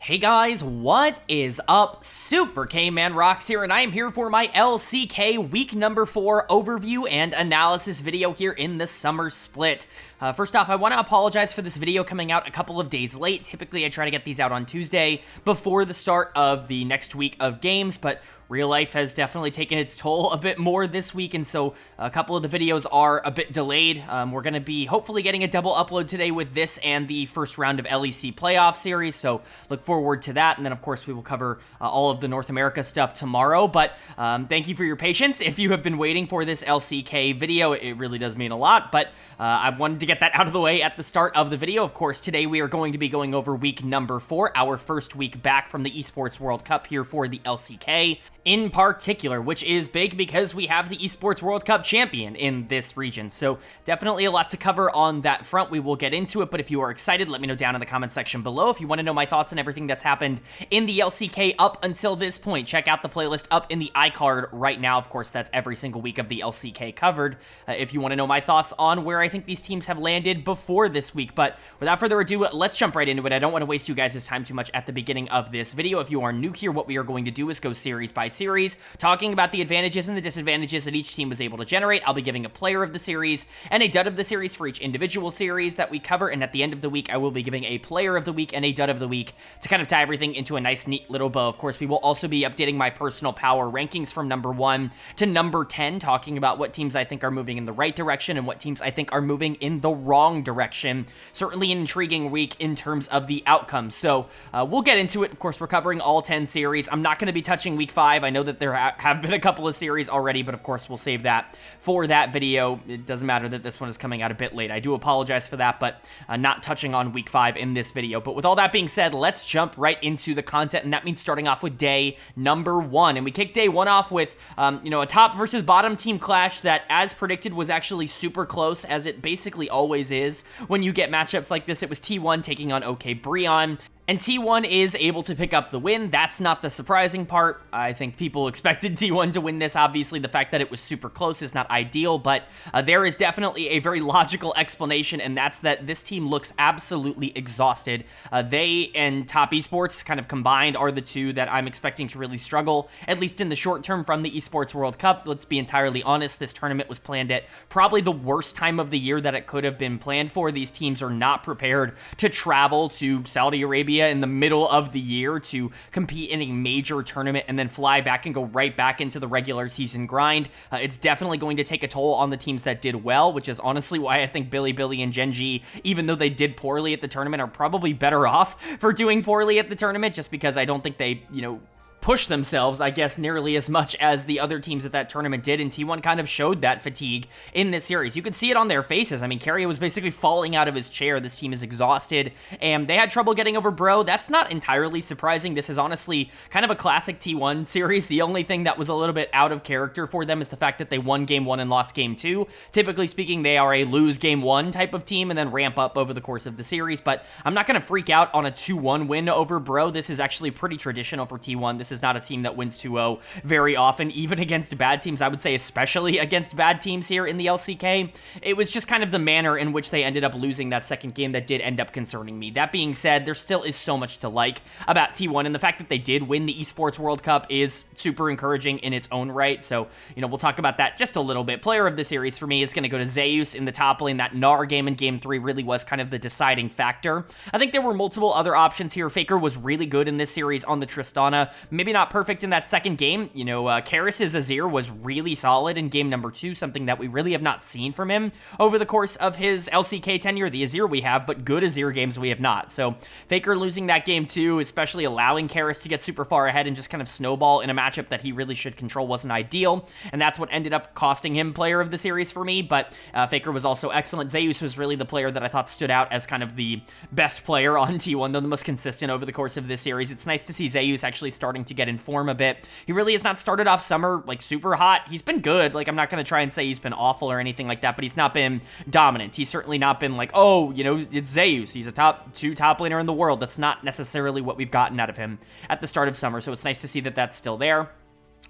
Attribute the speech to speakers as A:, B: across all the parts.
A: Hey guys, what is up? Super K-Man Rocks here, and I am here for my LCK week number 4 overview and analysis video here in the summer split. First off, I want to apologize for this video coming out a couple of days late. Typically, I try to get these out on Tuesday before the start of the next week of games, but real life has definitely taken its toll a bit more this week, and so a couple of the videos are a bit delayed. We're going to be hopefully getting a double upload today with this and the first round of LEC playoff series, so look forward to that, and then of course we will cover all of the North America stuff tomorrow, but thank you for your patience. If you have been waiting for this LCK video, it really does mean a lot, but I wanted to get that out of the way at the start of the video. Of course, today we are going to be going over week number 4, our first week back from the Esports World Cup here for the LCK in particular, which is big because we have the Esports World Cup champion in this region. So definitely a lot to cover on that front. We will get into it, but if you are excited, let me know down in the comment section below. If you want to know my thoughts on everything that's happened in the LCK up until this point, check out the playlist up in the iCard right now. Of course, that's every single week of the LCK covered. If you want to know my thoughts on where I think these teams have landed before this week, but without further ado, let's jump right into it. I don't want to waste you guys' time too much at the beginning of this video. If you are new here, what we are going to do is go series by series, talking about the advantages and the disadvantages that each team was able to generate. I'll be giving a player of the series and a dud of the series for each individual series that we cover, and at the end of the week, I will be giving a player of the week and a dud of the week to kind of tie everything into a nice, neat little bow. Of course, we will also be updating my personal power rankings from number 1 to number 10, talking about what teams I think are moving in the right direction and what teams I think are moving in the wrong direction. Certainly an intriguing week in terms of the outcomes. So we'll get into it. Of course, we're covering all 10 series. I'm not going to be touching week 5. I know that there have been a couple of series already, but of course, we'll save that for that video. It doesn't matter that this one is coming out a bit late. I do apologize for that, but not touching on week 5 in this video. But with all that being said, let's jump right into the content, and that means starting off with day number 1. And we kick day 1 off with, a top versus bottom team clash that, as predicted, was actually super close, as it basically always is when you get matchups like this. It was T1 taking on OK BRION. And T1 is able to pick up the win. That's not the surprising part. I think people expected T1 to win this. Obviously, the fact that it was super close is not ideal, but there is definitely a very logical explanation, and that's that this team looks absolutely exhausted. They and Top Esports kind of combined are the two that I'm expecting to really struggle, at least in the short term, from the Esports World Cup. Let's be entirely honest, this tournament was planned at probably the worst time of the year that it could have been planned for. These teams are not prepared to travel to Saudi Arabia in the middle of the year to compete in a major tournament and then fly back and go right back into the regular season grind. It's definitely going to take a toll on the teams that did well, which is honestly why I think Billy and Gen.G, even though they did poorly at the tournament, are probably better off for doing poorly at the tournament, just because I don't think they, push themselves, I guess, nearly as much as the other teams at that tournament did, and T1 kind of showed that fatigue in this series. You could see it on their faces. I mean, KIA was basically falling out of his chair. This team is exhausted, and they had trouble getting over Bro. That's not entirely surprising. This is honestly kind of a classic T1 series. The only thing that was a little bit out of character for them is the fact that they won game 1 and lost game 2. Typically speaking, they are a lose game 1 type of team and then ramp up over the course of the series, but I'm not going to freak out on a 2-1 win over Bro. This is actually pretty traditional for T1. This is not a team that wins 2-0 very often, even against bad teams. I would say especially against bad teams here in the LCK. It was just kind of the manner in which they ended up losing that second game that did end up concerning me. That being said, there still is so much to like about T1, and the fact that they did win the Esports World Cup is super encouraging in its own right, so, we'll talk about that just a little bit. Player of the series for me is going to go to Zeus in the top lane. That Gnar game in game 3 really was kind of the deciding factor. I think there were multiple other options here. Faker was really good in this series on the Tristana. Maybe not perfect in that second game. Karis' Azir was really solid in game number 2, something that we really have not seen from him over the course of his LCK tenure. The Azir we have, but good Azir games we have not. So Faker losing that game 2, especially allowing Karis to get super far ahead and just kind of snowball in a matchup that he really should control, wasn't ideal, and that's what ended up costing him player of the series for me, but Faker was also excellent. Zeus was really the player that I thought stood out as kind of the best player on T1, though the most consistent over the course of this series. It's nice to see Zeus actually starting to get in form a bit. He really has not started off summer like super hot. He's been good. Like, I'm not going to try and say he's been awful or anything like that, but he's not been dominant. He's certainly not been like, oh, it's Zeus. He's a top laner in the world. That's not necessarily what we've gotten out of him at the start of summer, so it's nice to see that that's still there.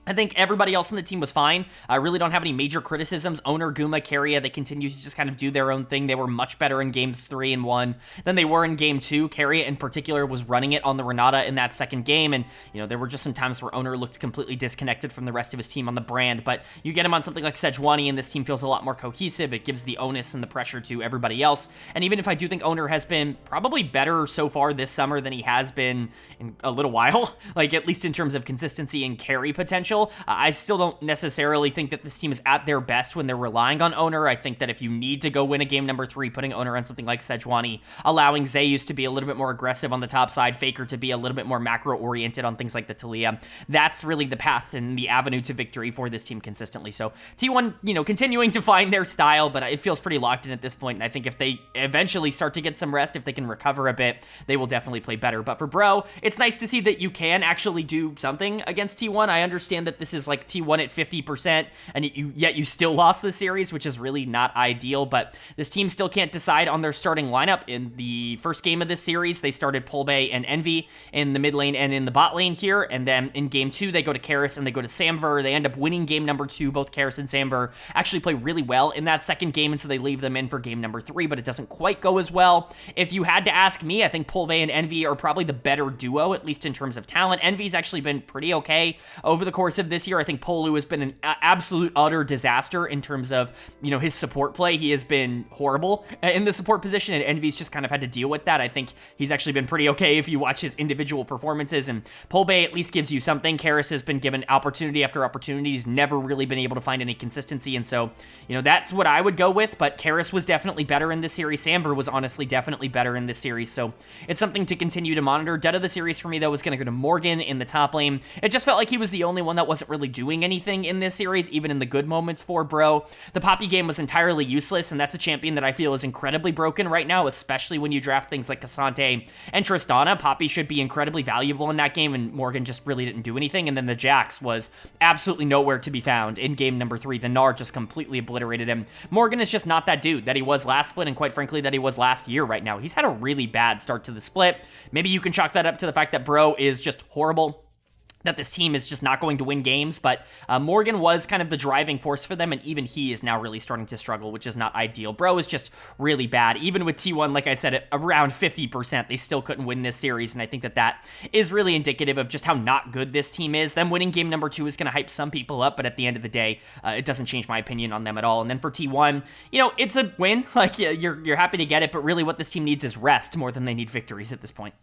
A: I think everybody else on the team was fine. I really don't have any major criticisms. Owner, Guma, KIA, they continue to just kind of do their own thing. They were much better in games 3 and 1 than they were in game 2. KIA in particular was running it on the Renata in that second game, and there were just some times where Owner looked completely disconnected from the rest of his team on the brand, but you get him on something like Sejuani, and this team feels a lot more cohesive. It gives the onus and the pressure to everybody else, and even if I do think Owner has been probably better so far this summer than he has been in a little while, like at least in terms of consistency and carry potential, I still don't necessarily think that this team is at their best when they're relying on Owner. I think that if you need to go win a game number 3, putting Owner on something like Sejuani, allowing Zeus to be a little bit more aggressive on the top side, Faker to be a little bit more macro-oriented on things like the Talia, that's really the path and the avenue to victory for this team consistently. So T1, continuing to find their style, but it feels pretty locked in at this point, and I think if they eventually start to get some rest, if they can recover a bit, they will definitely play better. But for Bro, it's nice to see that you can actually do something against T1. I understand that this is like T1 at 50%, and yet you still lost the series, which is really not ideal, but this team still can't decide on their starting lineup. In the first game of this series, they started Polbey and Envy in the mid lane and in the bot lane here, and then in game 2, they go to Karis and they go to Samver. They end up winning game number 2. Both Karis and Samver actually play really well in that second game, and so they leave them in for game number 3, but it doesn't quite go as well. If you had to ask me, I think Polbey and Envy are probably the better duo, at least in terms of talent. Envy's actually been pretty okay over the course of this year. I think Polu has been an absolute utter disaster in terms of, his support play. He has been horrible in the support position, and Envy's just kind of had to deal with that. I think he's actually been pretty okay if you watch his individual performances, and Polbey at least gives you something. Karis has been given opportunity after opportunity. He's never really been able to find any consistency, and so, that's what I would go with, but Karis was definitely better in this series. Samver was honestly definitely better in this series, so it's something to continue to monitor. Dead of the series for me, though, was going to go to Morgan in the top lane. It just felt like he was the only one that wasn't really doing anything in this series, even in the good moments for Bro. The Poppy game was entirely useless, and that's a champion that I feel is incredibly broken right now, especially when you draft things like Cassante and Tristana. Poppy should be incredibly valuable in that game, and Morgan just really didn't do anything, and then the Jax was absolutely nowhere to be found in game number 3. The Gnar just completely obliterated him. Morgan is just not that dude that he was last split, and quite frankly, that he was last year right now. He's had a really bad start to the split. Maybe you can chalk that up to the fact that Bro is just horrible, that this team is just not going to win games, but Morgan was kind of the driving force for them, and even he is now really starting to struggle, which is not ideal. Bro is just really bad. Even with T1, like I said, at around 50%, they still couldn't win this series, and I think that that is really indicative of just how not good this team is. Them winning game number 2 is going to hype some people up, but at the end of the day, it doesn't change my opinion on them at all. And then for T1, it's a win. Like, you're happy to get it, but really what this team needs is rest more than they need victories at this point.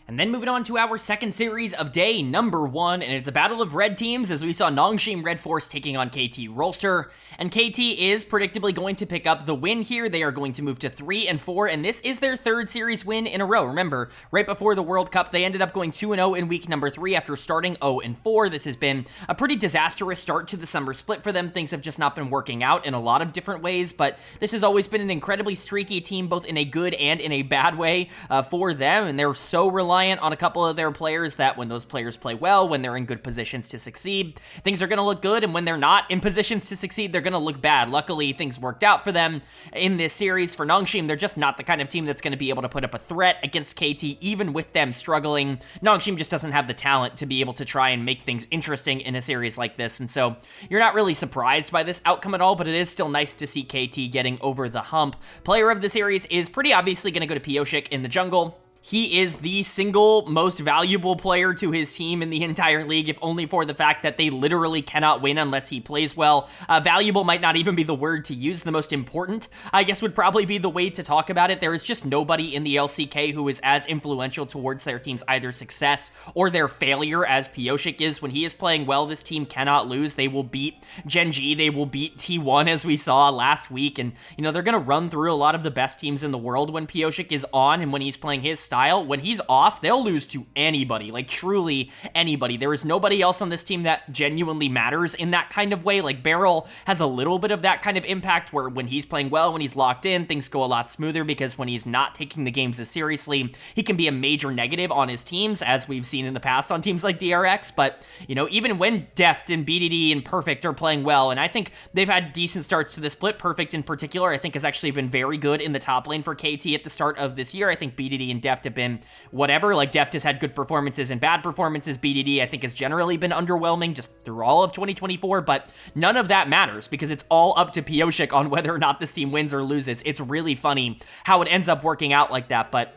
A: And then moving on to our second series of day number 1, and it's a battle of red teams as we saw Nongshim RedForce taking on KT Rolster, and KT is predictably going to pick up the win here. They are going to move to 3-4, and this is their third series win in a row. Remember, right before the World Cup, they ended up going 2-0 in week number 3 after starting 0-4. This has been a pretty disastrous start to the summer split for them. Things have just not been working out in a lot of different ways, but this has always been an incredibly streaky team, both in a good and in a bad way for them, and they're so reliant on a couple of their players that when those players play well, when they're in good positions to succeed, things are going to look good, and when they're not in positions to succeed, they're going to look bad. Luckily, things worked out for them in this series. For Nongshim, they're just not the kind of team that's going to be able to put up a threat against KT, even with them struggling. Nongshim just doesn't have the talent to be able to try and make things interesting in a series like this, and so you're not really surprised by this outcome at all, but it is still nice to see KT getting over the hump. Player of the series is pretty obviously going to go to Pioshik in the jungle. He is the single most valuable player to his team in the entire league, if only for the fact that they literally cannot win unless he plays well. Valuable might not even be the word to use. The most important, I guess, would probably be the way to talk about it. There is just nobody in the LCK who is as influential towards their team's either success or their failure as Pioshik is. When he is playing well, this team cannot lose. They will beat Gen.G. They will beat T1, as we saw last week. And, they're going to run through a lot of the best teams in the world when Pioshik is on and when he's playing his style. When he's off, they'll lose to anybody, like truly anybody. There is nobody else on this team that genuinely matters in that kind of way. Like Beryl has a little bit of that kind of impact where when he's playing well, when he's locked in, things go a lot smoother, because when he's not taking the games as seriously, he can be a major negative on his teams, as we've seen in the past on teams like DRX. But, even when Deft and BDD and Perfect are playing well, and I think they've had decent starts to the split. Perfect in particular, I think, has actually been very good in the top lane for KT at the start of this year. I think BDD and Deft have been whatever. Like, Deft has had good performances and bad performances. BDD, I think, has generally been underwhelming just through all of 2024, but none of that matters because it's all up to Pioshik on whether or not this team wins or loses. It's really funny how it ends up working out like that, but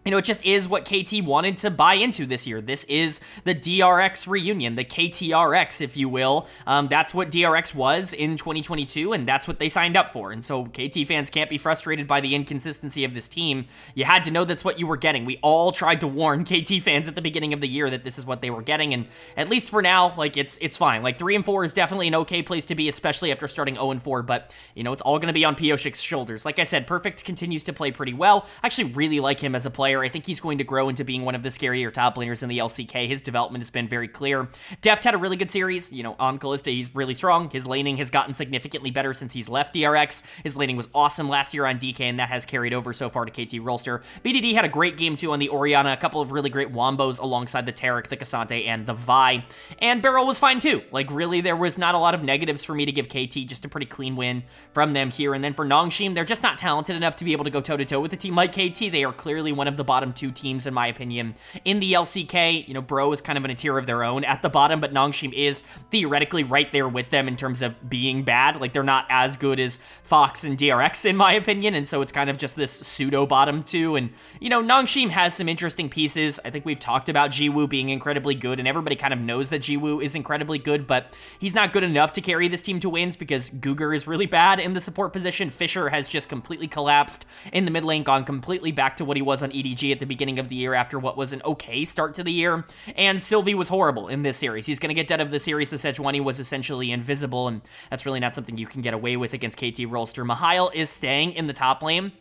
A: you know, it just is what KT wanted to buy into this year. This is the DRX reunion, the KTRX, if you will. That's what DRX was in 2022, and that's what they signed up for. And so KT fans can't be frustrated by the inconsistency of this team. You had to know that's what you were getting. We all tried to warn KT fans at the beginning of the year that this is what they were getting, and at least for now, like, it's fine. Like, 3-4 is definitely an okay place to be, especially after starting 0-4, but, you know, it's all going to be on Pioshik's shoulders. Like I said, Perfect continues to play pretty well. I actually really like him as a player. I think he's going to grow into being one of the scarier top laners in the LCK. His development has been very clear. Deft had a really good series. You know, on Kalista, he's really strong. His laning has gotten significantly better since he's left DRX. His laning was awesome last year on DK, and that has carried over so far to KT Rolster. BDD had a great game, too, on the Orianna. A couple of really great wombos alongside the Taric, the Cassante, and the Vi. And Beryl was fine, too. Like, really, there was not a lot of negatives for me to give KT. Just a pretty clean win from them here. And then for Nongshim, they're just not talented enough to be able to go toe-to-toe with a team like KT. They are clearly one of the bottom two teams, in my opinion, in the LCK. You know, Bro is kind of in a tier of their own at the bottom, but Nongshim is theoretically right there with them in terms of being bad. Like, they're not as good as Fox and DRX, in my opinion, and so it's kind of just this pseudo bottom two. And, you know, Nongshim has some interesting pieces. I think we've talked about Jiwoo being incredibly good, and everybody kind of knows that Jiwoo is incredibly good, but he's not good enough to carry this team to wins because Guger is really bad in the support position. Fisher has just completely collapsed in the mid lane, gone completely back to what he was on EDG at the beginning of the year after what was an okay start to the year, and Sylvie was horrible in this series. He's going to get dead of the series. The Sejuani was essentially invisible, and that's really not something you can get away with against KT Rolster. Mihail is staying in the top lane.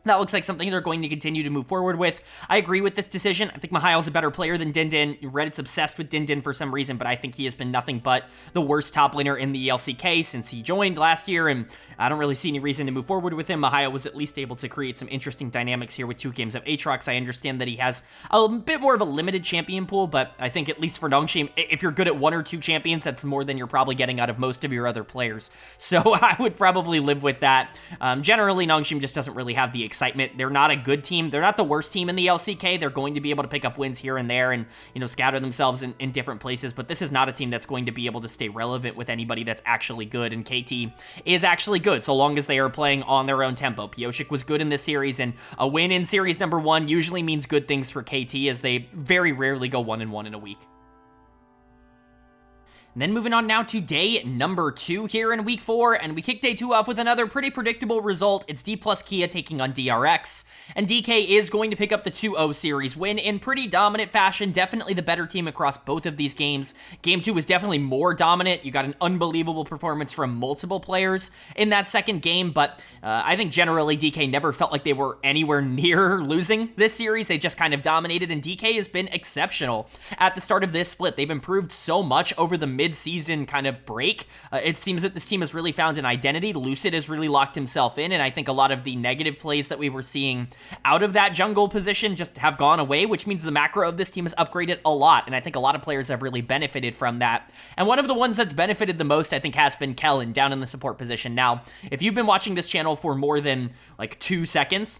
A: That looks like something they're going to continue to move forward with. I agree with this decision. I think Mihail's a better player than Din. Reddit's obsessed with Din for some reason, but I think he has been nothing but the worst top laner in the LCK since he joined last year, and I don't really see any reason to move forward with him. Mihail was at least able to create some interesting dynamics here with 2 games of Aatrox. I understand that he has a bit more of a limited champion pool, but I think at least for Nongshim, if you're good at 1 or 2 champions, that's more than you're probably getting out of most of your other players. So I would probably live with that. Generally, Nongshim just doesn't really have the excitement. They're not a good team. They're not the worst team in the LCK. They're going to be able to pick up wins here and there and, you know, scatter themselves in different places, but this is not a team that's going to be able to stay relevant with anybody that's actually good, and KT is actually good so long as they are playing on their own tempo. Pioshik was good in this series, and a win in series number 1 usually means good things for KT, as they very rarely go 1-1 in a week. And then moving on now to day number 2 here in week 4, and we kick day 2 off with another pretty predictable result. It's Dplus KIA taking on DRX, and DK is going to pick up the 2-0 series win in pretty dominant fashion. Definitely the better team across both of these games. Game 2 was definitely more dominant. You got an unbelievable performance from multiple players in that second game, but I think generally DK never felt like they were anywhere near losing this series. They just kind of dominated, and DK has been exceptional at the start of this split. They've improved so much over the mid-season kind of break. It seems that this team has really found an identity. Lucid has really locked himself in, and I think a lot of the negative plays that we were seeing out of that jungle position just have gone away, which means the macro of this team has upgraded a lot, and I think a lot of players have really benefited from that. And one of the ones that's benefited the most, I think, has been Kellen down in the support position. Now, if you've been watching this channel for more than like 2 seconds,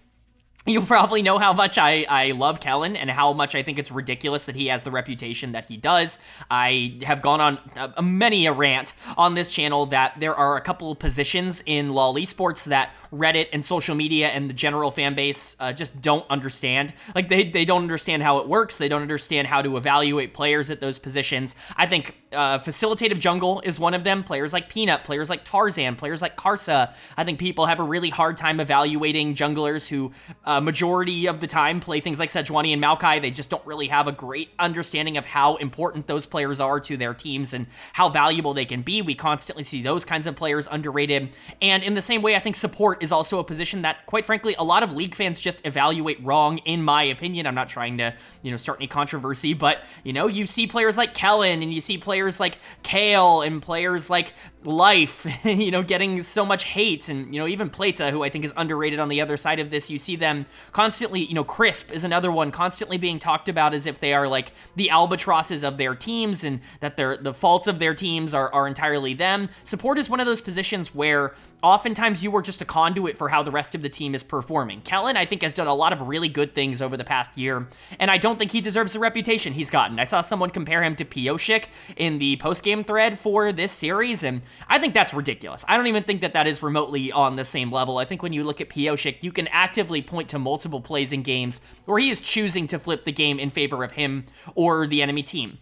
A: you probably know how much I love Kellen and how much I think it's ridiculous that he has the reputation that he does. I have gone on many a rant on this channel that there are a couple of positions in LoL esports that Reddit and social media and the general fan base just don't understand. Like, they don't understand how it works. They don't understand how to evaluate players at those positions. I think facilitative jungle is one of them. Players like Peanut, players like Tarzan, players like Karsa. I think people have a really hard time evaluating junglers who majority of the time play things like Sejuani and Maokai. They just don't really have a great understanding of how important those players are to their teams and how valuable they can be. We constantly see those kinds of players underrated. And in the same way, I think support is also a position that, quite frankly, a lot of League fans just evaluate wrong, in my opinion. I'm not trying to, start any controversy, but, you see players like Kellen and you see players like Kale and players like Life, getting so much hate, and, even Plata, who I think is underrated on the other side of this. You see them constantly, Crisp is another one, constantly being talked about as if they are like the albatrosses of their teams and that the faults of their teams are entirely them. Support is one of those positions where oftentimes you are just a conduit for how the rest of the team is performing. Kellen, I think, has done a lot of really good things over the past year, and I don't think he deserves the reputation he's gotten. I saw someone compare him to Pioshik in the post-game thread for this series, and I think that's ridiculous. I don't even think that that is remotely on the same level. I think when you look at Pioshik, you can actively point to multiple plays in games where he is choosing to flip the game in favor of him or the enemy team.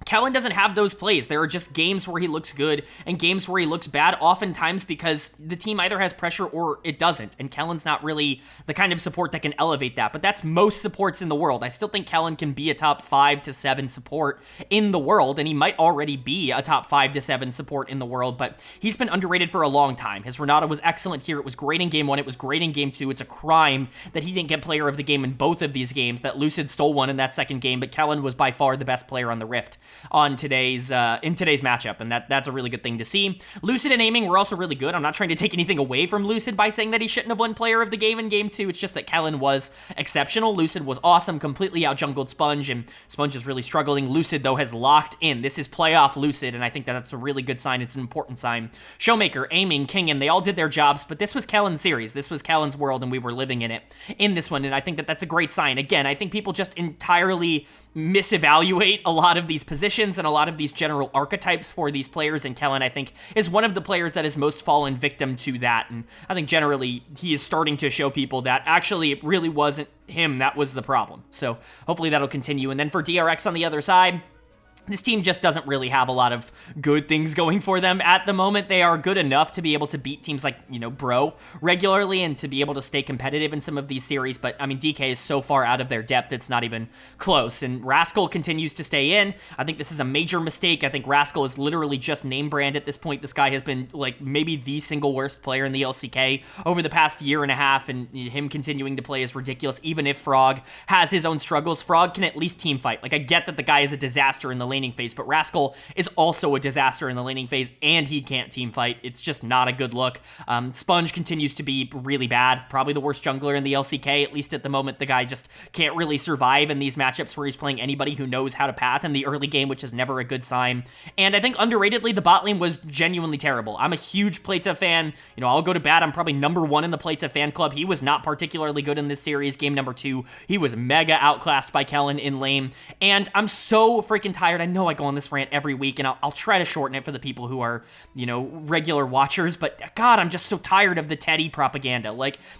A: Kellen doesn't have those plays. There are just games where he looks good and games where he looks bad, oftentimes because the team either has pressure or it doesn't, and Kellen's not really the kind of support that can elevate that, but that's most supports in the world. I still think Kellen can be a top 5 to 7 support in the world, and he might already be a top 5 to 7 support in the world, but he's been underrated for a long time. His Renata was excellent here. It was great in Game 1. It was great in Game 2. It's a crime that he didn't get Player of the Game in both of these games, that Lucid stole one in that second game, but Kellen was by far the best player on the Rift on today's matchup, and that's a really good thing to see. Lucid and aiming were also really good. I'm not trying to take anything away from Lucid by saying that he shouldn't have won Player of the Game in Game 2. It's just that Kellen was exceptional. Lucid was awesome, completely out-jungled Sponge, and Sponge is really struggling. Lucid, though, has locked in. This is playoff Lucid, and I think that's a really good sign. It's an important sign. Showmaker, aiming, Kingen, they all did their jobs, but this was Kellen's series. This was Kellen's world, and we were living in it in this one, and I think that that's a great sign. Again, I think people just entirely misevaluate a lot of these positions and a lot of these general archetypes for these players, and Kellen, I think, is one of the players that has most fallen victim to that, and I think generally he is starting to show people that actually it really wasn't him that was the problem. So hopefully that'll continue. And then for DRX on the other side, this team just doesn't really have a lot of good things going for them at the moment. They are good enough to be able to beat teams like, Bro regularly and to be able to stay competitive in some of these series, but, I mean, DK is so far out of their depth, it's not even close, and Rascal continues to stay in. I think this is a major mistake. I think Rascal is literally just name brand at this point. This guy has been, maybe the single worst player in the LCK over the past year and a half, and him continuing to play is ridiculous, even if Frog has his own struggles. Frog can at least team fight. I get that the guy is a disaster in the laning phase, but Rascal is also a disaster in the laning phase, and he can't team fight. It's just not a good look. Sponge continues to be really bad, probably the worst jungler in the LCK, at least at the moment. The guy just can't really survive in these matchups where he's playing anybody who knows how to path in the early game, which is never a good sign. And I think underratedly, the bot lane was genuinely terrible. I'm a huge Playta fan. I'll go to bat. I'm probably #1 in the Playta fan club. He was not particularly good in this series. Game number 2, he was mega outclassed by Kellen in lane, and I'm so freaking tired. I know I go on this rant every week, and I'll try to shorten it for the people who are, regular watchers, but God, I'm just so tired of the Teddy propaganda.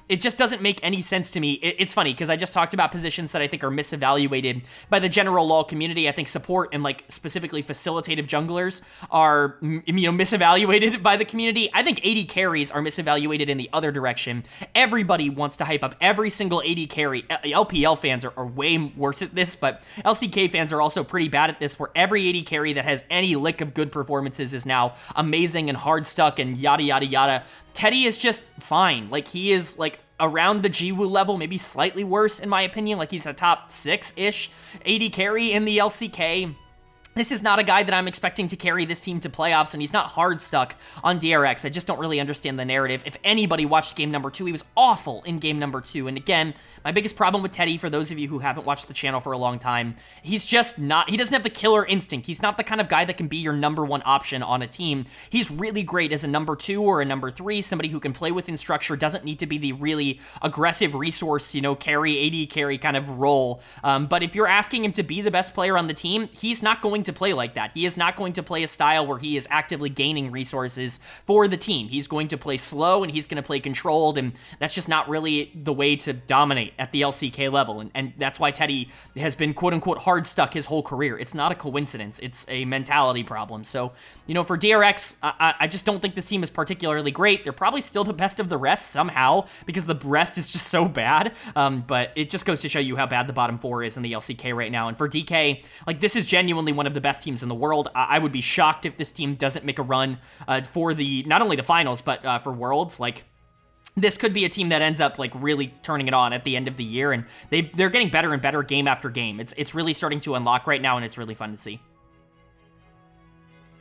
A: It just doesn't make any sense to me. It's funny, because I just talked about positions that I think are misevaluated by the general LoL community. I think support and, specifically facilitative junglers are, misevaluated by the community. I think AD carries are misevaluated in the other direction. Everybody wants to hype up every single AD carry. LPL fans are way worse at this, but LCK fans are also pretty bad at this, where every AD carry that has any lick of good performances is now amazing and hard stuck and yada yada yada. Teddy is just fine. He is around the Jiwoo level, maybe slightly worse in my opinion. He's a top 6-ish AD carry in the LCK. This is not a guy that I'm expecting to carry this team to playoffs, and he's not hard stuck on DRX. I just don't really understand the narrative. If anybody watched game number 2, he was awful in game number 2. And again, my biggest problem with Teddy, for those of you who haven't watched the channel for a long time, he's just not, he doesn't have the killer instinct. He's not the kind of guy that can be your #1 option on a team. He's really great as a number 2 or a number 3, somebody who can play within structure, doesn't need to be the really aggressive resource, carry, AD carry kind of role. But if you're asking him to be the best player on the team, he's not going to play like that. He is not going to play a style where he is actively gaining resources for the team. He's going to play slow, and he's going to play controlled, and that's just not really the way to dominate at the LCK level, and that's why Teddy has been quote-unquote hard stuck his whole career. It's not a coincidence. It's a mentality problem. So, for DRX, I just don't think this team is particularly great. They're probably still the best of the rest somehow, because the rest is just so bad, but it just goes to show you how bad the bottom 4 is in the LCK right now. And for DK, this is genuinely one of the best teams in the world. I would be shocked if this team doesn't make a run for not only the finals, but for Worlds. This could be a team that ends up really turning it on at the end of the year, and they're getting better and better game after game. It's really starting to unlock right now, and it's really fun to see.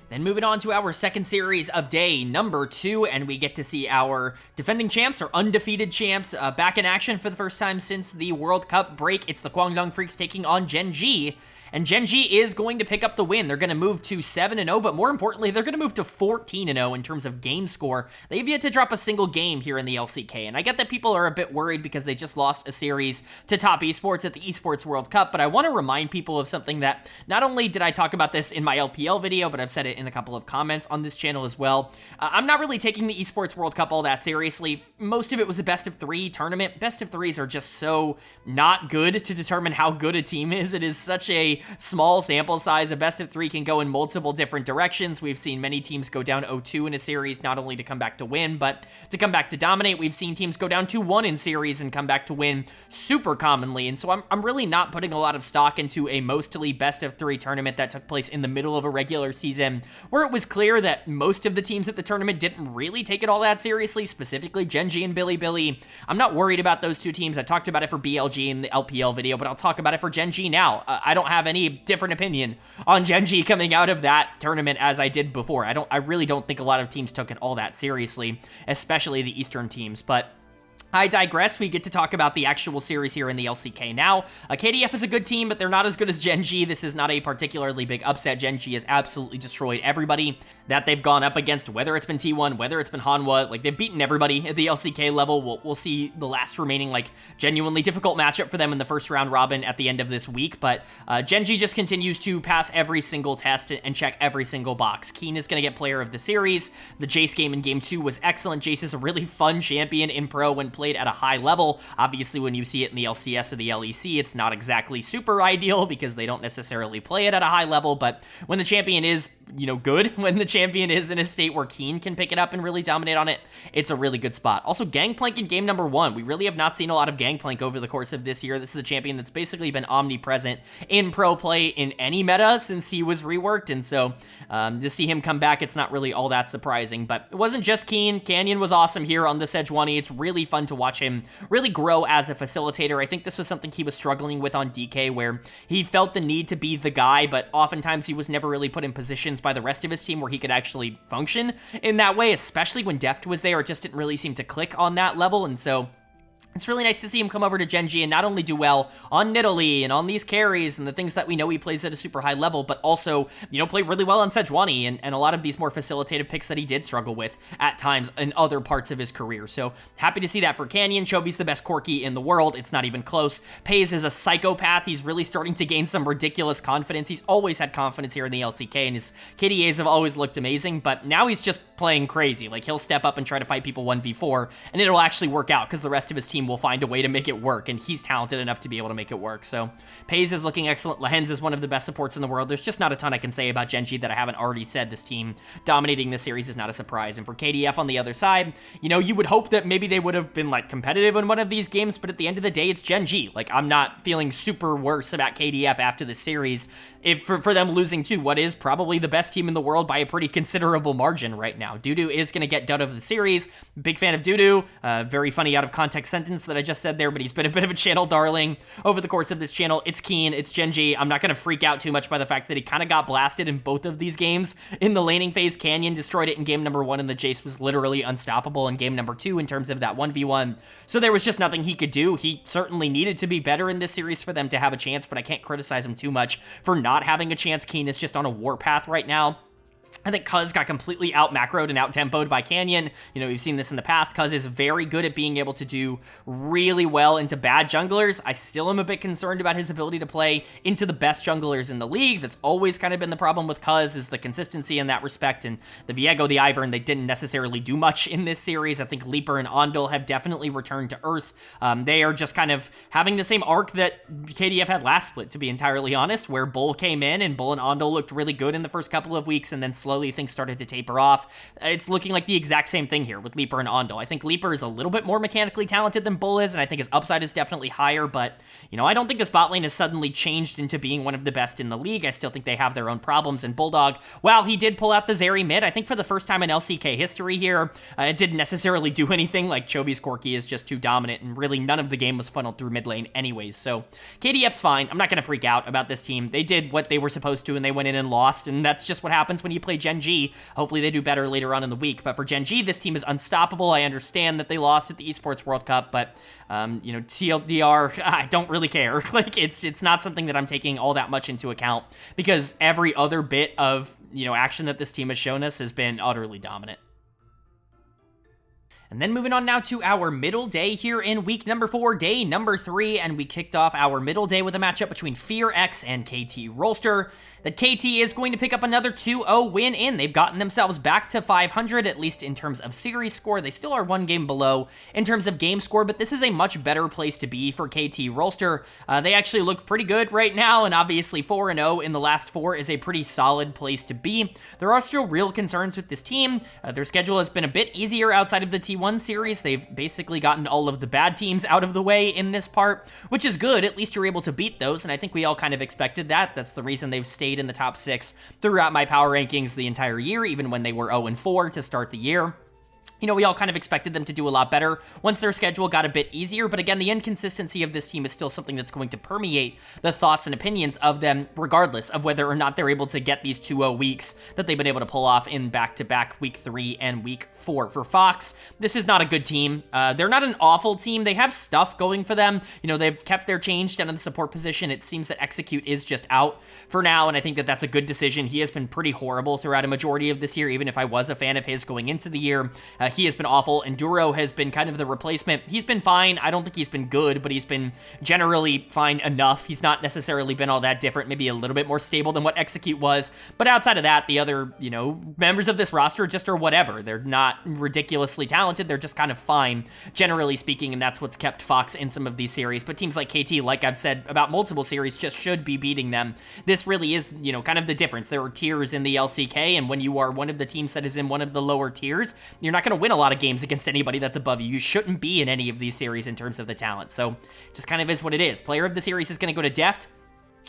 A: Then moving on to our second series of day number 2, and we get to see our defending champs, or undefeated champs, back in action for the first time since the World Cup break. It's the Kwangdong Freecs taking on Gen.G, and Gen.G is going to pick up the win. They're going to move to 7-0, but more importantly, they're going to move to 14-0 in terms of game score. They've yet to drop a single game here in the LCK, and I get that people are a bit worried because they just lost a series to top esports at the Esports World Cup, but I want to remind people of something that not only did I talk about this in my LPL video, but I've said it in a couple of comments on this channel as well. I'm not really taking the Esports World Cup all that seriously. Most of it was a best-of-3 tournament. Best-of-3s are just so not good to determine how good a team is. It is such a small sample size. A best-of-3 can go in multiple different directions. We've seen many teams go down 0-2 in a series, not only to come back to win, but to come back to dominate. We've seen teams go down 2-1 in series and come back to win super commonly, and so I'm really not putting a lot of stock into a mostly best-of-3 tournament that took place in the middle of a regular season, where it was clear that most of the teams at the tournament didn't really take it all that seriously, specifically Gen.G and Bilibili. I'm not worried about those two teams. I talked about it for BLG in the LPL video, but I'll talk about it for Gen.G now. I don't have any different opinion on Gen.G coming out of that tournament as I did before. I really don't think a lot of teams took it all that seriously, especially the Eastern teams, but I digress. We get to talk about the actual series here in the LCK now. KDF is a good team, but they're not as good as Gen.G. This is not a particularly big upset. Gen.G has absolutely destroyed everybody that they've gone up against, whether it's been T1, whether it's been Hanwha. Like, they've beaten everybody at the LCK level. We'll see the last remaining, like, genuinely difficult matchup for them in the first round robin at the end of this week, but Gen.G just continues to pass every single test and check every single box. Keen is going to get player of the series. The Jace game in game 2 was excellent. Jace is a really fun champion in pro when played at a high level. Obviously, when you see it in the LCS or the LEC, it's not exactly super ideal because they don't necessarily play it at a high level, but when the champion is, you know, good, when the champion is in a state where Keen can pick it up and really dominate on it, it's a really good spot. Also, Gangplank in game number 1. We really have not seen a lot of Gangplank over the course of this year. This is a champion that's basically been omnipresent in pro play in any meta since he was reworked, and so to see him come back, it's not really all that surprising, but it wasn't just Keen. Canyon was awesome here on the Sejuani. It's really fun to watch him really grow as a facilitator. I think this was something he was struggling with on DK, where he felt the need to be the guy, but oftentimes he was never really put in positions by the rest of his team where he could actually function in that way, especially when Deft was there. It just didn't really seem to click on that level, and so it's really nice to see him come over to Gen.G and not only do well on Nidalee and on these carries and the things that we know he plays at a super high level, but also, you know, play really well on Sejuani and a lot of these more facilitative picks that he did struggle with at times in other parts of his career. So happy to see that for Canyon. Chovy's the best Corki in the world. It's not even close. Pays is a psychopath. He's really starting to gain some ridiculous confidence. He's always had confidence here in the LCK, and his KDAs have always looked amazing, but now he's just playing crazy. Like, he'll step up and try to fight people 1v4, and it'll actually work out because the rest of his team will find a way to make it work, and he's talented enough to be able to make it work. So Pays is looking excellent. Lehens is one of the best supports in the world. There's just not a ton I can say about Gen.G that I haven't already said. This team dominating this series is not a surprise. And for KDF on the other side, you know, you would hope that maybe they would have been, like, competitive in one of these games, but at the end of the day, it's Gen.G. Like, I'm not feeling super worse about KDF after this series for them losing to what is probably the best team in the world by a pretty considerable margin right now. Dudu is going to get dud of the series. Big fan of Dudu. Very funny out of context sentence that I just said there, but he's been a bit of a channel darling over the course of this channel. It's Keen, it's Gen.G. I'm not going to freak out too much by the fact that he kind of got blasted in both of these games. In the laning phase, Canyon destroyed it in game number 1, and the Jace was literally unstoppable in game number 2 in terms of that 1v1. So there was just nothing he could do. He certainly needed to be better in this series for them to have a chance, but I can't criticize him too much for not having a chance. Keen is just on a warpath right now. I think Cuz got completely out-macroed and out-tempoed by Canyon. You know, we've seen this in the past. Cuz is very good at being able to do really well into bad junglers. I still am a bit concerned about his ability to play into the best junglers in the league. That's always kind of been the problem with Cuz, is the consistency in that respect. And the Viego, the Ivern, they didn't necessarily do much in this series. I think Leaper and Ondel have definitely returned to Earth. They are just kind of having the same arc that KDF had last split, to be entirely honest, where Bull came in and Bull and Ondel looked really good in the first couple of weeks, and then slowly things started to taper off. It's looking like the exact same thing here with Leaper and Ondel. I think Leaper is a little bit more mechanically talented than Bull is, and I think his upside is definitely higher, but, you know, I don't think the bot lane has suddenly changed into being one of the best in the league. I still think they have their own problems, and Bulldog, while he did pull out the Zeri mid, I think for the first time in LCK history here, it didn't necessarily do anything. Like, Chovy's Corki is just too dominant, and really none of the game was funneled through mid lane anyways, so KDF's fine. I'm not going to freak out about this team. They did what they were supposed to, and they went in and lost, and that's just what happens when you play Gen.G. Hopefully they do better later on in the week. But for Gen.G, this team is unstoppable. I understand that they lost at the Esports World Cup, but you know, TLDR, I don't really care. Like, it's not something that I'm taking all that much into account, because every other bit of, you know, action that this team has shown us has been utterly dominant. And then moving on now to our middle day here in week number 4, day number 3, and we kicked off our middle day with a matchup between FearX and KT Rolster. That KT is going to pick up another 2-0 win in. They've gotten themselves back to 500, at least in terms of series score. They still are one game below in terms of game score, but this is a much better place to be for KT Rolster. They actually look pretty good right now, and obviously 4-0 in the last 4 is a pretty solid place to be. There are still real concerns with this team. Their schedule has been a bit easier outside of the T1 series. They've basically gotten all of the bad teams out of the way in this part, which is good. At least you're able to beat those, and I think we all kind of expected that. That's the reason they've stayed in the top 6 throughout my power rankings the entire year, even when they were 0-4 to start the year. You know, we all kind of expected them to do a lot better once their schedule got a bit easier, but again, the inconsistency of this team is still something that's going to permeate the thoughts and opinions of them, regardless of whether or not they're able to get these 2-0 weeks that they've been able to pull off in back-to-back week 3 and week 4. For Fox, this is not a good team. They're not an awful team. They have stuff going for them. You know, they've kept their change down in the support position. It seems that Execute is just out for now, and I think that that's a good decision. He has been pretty horrible throughout a majority of this year, even if I was a fan of his going into the year. He has been awful. Enduro has been kind of the replacement. He's been fine. I don't think he's been good, but he's been generally fine enough. He's not necessarily been all that different, maybe a little bit more stable than what Execute was. But outside of that, the other, you know, members of this roster just are whatever. They're not ridiculously talented. They're just kind of fine, generally speaking, and that's what's kept Fox in some of these series. But teams like KT, like I've said about multiple series, just should be beating them. This really is, you know, kind of the difference. There are tiers in the LCK, and when you are one of the teams that is in one of the lower tiers, you're not going to win a lot of games against anybody that's above you. You shouldn't be in any of these series in terms of the talent. So just kind of is what it is. Player of the series is going to go to Deft.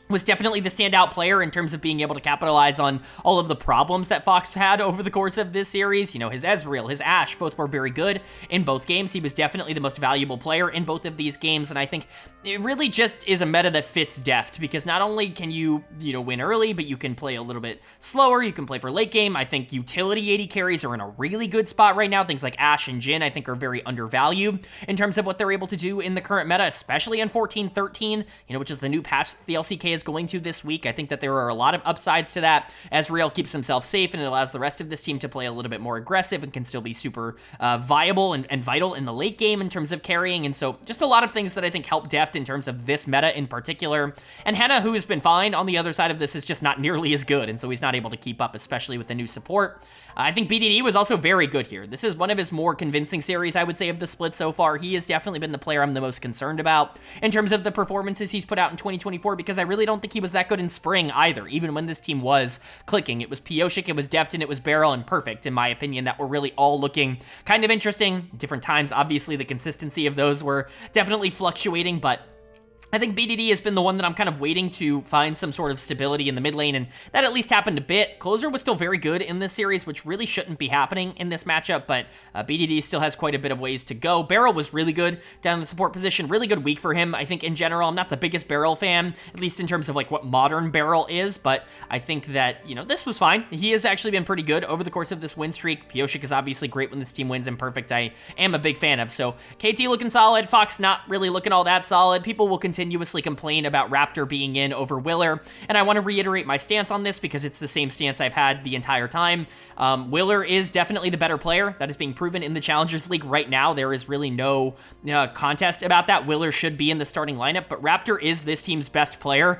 A: Was definitely the standout player in terms of being able to capitalize on all of the problems that Fox had over the course of this series. You know, his Ezreal, his Ashe, both were very good in both games. He was definitely the most valuable player in both of these games, and I think it really just is a meta that fits Deft, because not only can you know, win early, but you can play a little bit slower, you can play for late game. I think utility AD carries are in a really good spot right now. Things like Ashe and Jhin, I think, are very undervalued in terms of what they're able to do in the current meta, especially in 14-13, you know, which is the new patch that the LCK is going to this week. I think that there are a lot of upsides to that. Ezreal keeps himself safe, and it allows the rest of this team to play a little bit more aggressive and can still be super viable and vital in the late game in terms of carrying. And so just a lot of things that I think help Deft in terms of this meta in particular. And Hanwha, who has been fine on the other side of this, is just not nearly as good, and so he's not able to keep up, especially with the new support. I think BDD was also very good here. This is one of his more convincing series, I would say, of the split so far. He has definitely been the player I'm the most concerned about in terms of the performances he's put out in 2024, because I really don't think he was that good in spring either, even when this team was clicking. It was Pioshik, it was Deft, and it was Beryl and Perfect, in my opinion, that were really all looking kind of interesting. Different times, obviously, the consistency of those were definitely fluctuating, but I think BDD has been the one that I'm kind of waiting to find some sort of stability in the mid lane, and that at least happened a bit. Closer was still very good in this series, which really shouldn't be happening in this matchup, but BDD still has quite a bit of ways to go. Beryl was really good down in the support position. Really good week for him, I think, in general. I'm not the biggest Beryl fan, at least in terms of like what modern Beryl is, but I think that, you know, this was fine. He has actually been pretty good over the course of this win streak. Pioshik is obviously great when this team wins, and Perfect I am a big fan of. So KT looking solid, Fox not really looking all that solid. People will continuously complain about Raptor being in over Willer, and I want to reiterate my stance on this because it's the same stance I've had the entire time. Willer is definitely the better player. That is being proven in the Challengers League right now. There is really no contest about that. Willer should be in the starting lineup, but Raptor is this team's best player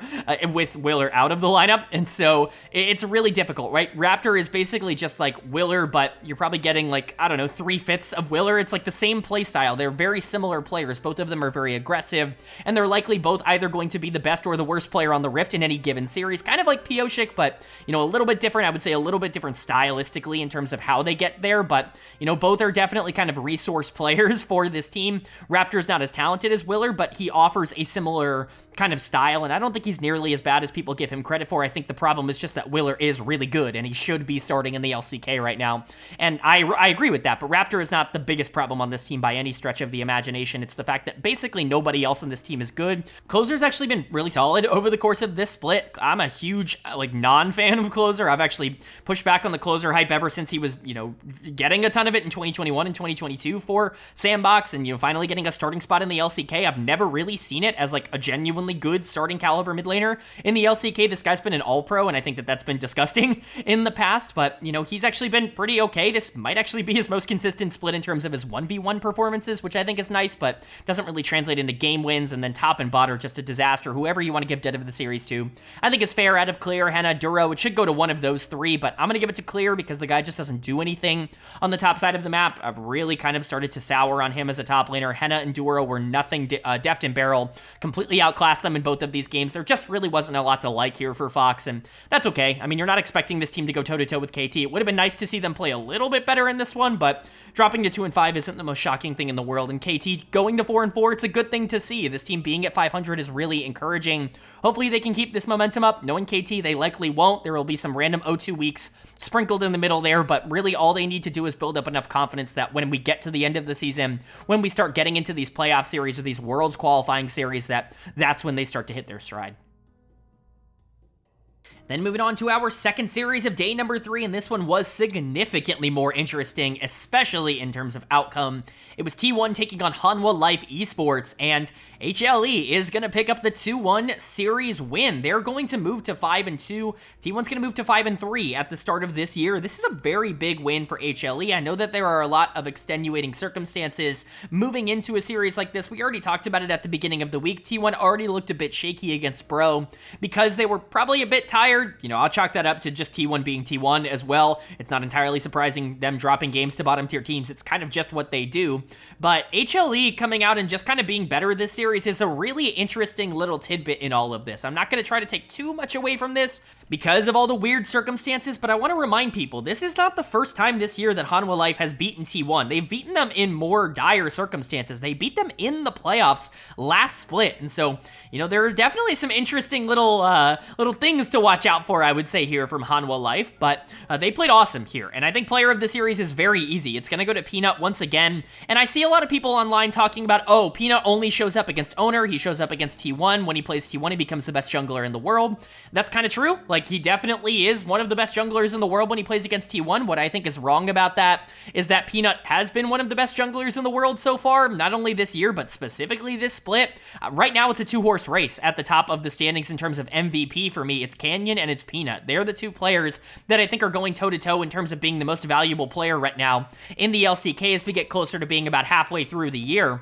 A: with Willer out of the lineup, and so it's really difficult, right? Raptor is basically just like Willer, but you're probably getting like, I don't know, 3/5 of Willer. It's like the same play style. They're very similar players. Both of them are very aggressive, and they're likely both either going to be the best or the worst player on the Rift in any given series, kind of like Pioshik, but, you know, a little bit different. I would say a little bit different stylistically in terms of how they get there, but, you know, both are definitely kind of resource players for this team. Raptor's not as talented as Willer, but he offers a similar kind of style, and I don't think he's nearly as bad as people give him credit for. I think the problem is just that Willer is really good, and he should be starting in the LCK right now, and I agree with that, but Raptor is not the biggest problem on this team by any stretch of the imagination. It's the fact that basically nobody else in this team is good. Closer's actually been really solid over the course of this split. I'm a huge, like, non-fan of Closer. I've actually pushed back on the Closer hype ever since he was, you know, getting a ton of it in 2021 and 2022 for Sandbox, and, you know, finally getting a starting spot in the LCK. I've never really seen it as, like, a genuinely good starting caliber mid laner in the LCK. This guy's been an all-pro, and I think that that's been disgusting in the past, but, you know, he's actually been pretty okay. This might actually be his most consistent split in terms of his 1v1 performances, which I think is nice, but doesn't really translate into game wins, and then top and bot are just a disaster. Whoever you want to give Dead of the Series to, I think is fair out of Clear, Henna, Duro. It should go to one of those three, but I'm going to give it to Clear because the guy just doesn't do anything on the top side of the map. I've really kind of started to sour on him as a top laner. Henna and Duro were nothing deft and barrel, completely outclassed them in both of these games. There just really wasn't a lot to like here for Fox, and that's okay. I mean, you're not expecting this team to go toe-to-toe with KT. It would have been nice to see them play a little bit better in this one, but dropping to 2-5 isn't the most shocking thing in the world, and KT going to 4-4, it's a good thing to see. This team being at 500 is really encouraging. Hopefully they can keep this momentum up. Knowing KT, they likely won't. There will be some random O2 weeks sprinkled in the middle there, but really all they need to do is build up enough confidence that when we get to the end of the season, when we start getting into these playoff series or these Worlds qualifying series, that's when they start to hit their stride. Then moving on to our second series of day number 3, and this one was significantly more interesting, especially in terms of outcome. It was T1 taking on Hanwha Life Esports, and HLE is going to pick up the 2-1 series win. They're going to move to 5-2. T1's going to move to 5-3 at the start of this year. This is a very big win for HLE. I know that there are a lot of extenuating circumstances moving into a series like this. We already talked about it at the beginning of the week. T1 already looked a bit shaky against Bro because they were probably a bit tired. You know, I'll chalk that up to just T1 being T1 as well. It's not entirely surprising them dropping games to bottom tier teams. It's kind of just what they do. But HLE coming out and just kind of being better this series is a really interesting little tidbit in all of this. I'm not going to try to take too much away from this because of all the weird circumstances, but I want to remind people, this is not the first time this year that Hanwha Life has beaten T1. They've beaten them in more dire circumstances. They beat them in the playoffs last split, and so, you know, there are definitely some interesting little things to watch out for, I would say, here from Hanwha Life, but they played awesome here, and I think player of the series is very easy. It's going to go to Peanut once again, and I see a lot of people online talking about, oh, Peanut only shows up against Owner, he shows up against T1. When he plays T1, he becomes the best jungler in the world. That's kind of true. Like, he definitely is one of the best junglers in the world when he plays against T1. What I think is wrong about that is that Peanut has been one of the best junglers in the world so far, not only this year, but specifically this split. Right now, it's a two-horse race at the top of the standings in terms of MVP for me. It's Canyon and it's Peanut. They're the two players that I think are going toe-to-toe in terms of being the most valuable player right now in the LCK as we get closer to being about halfway through the year.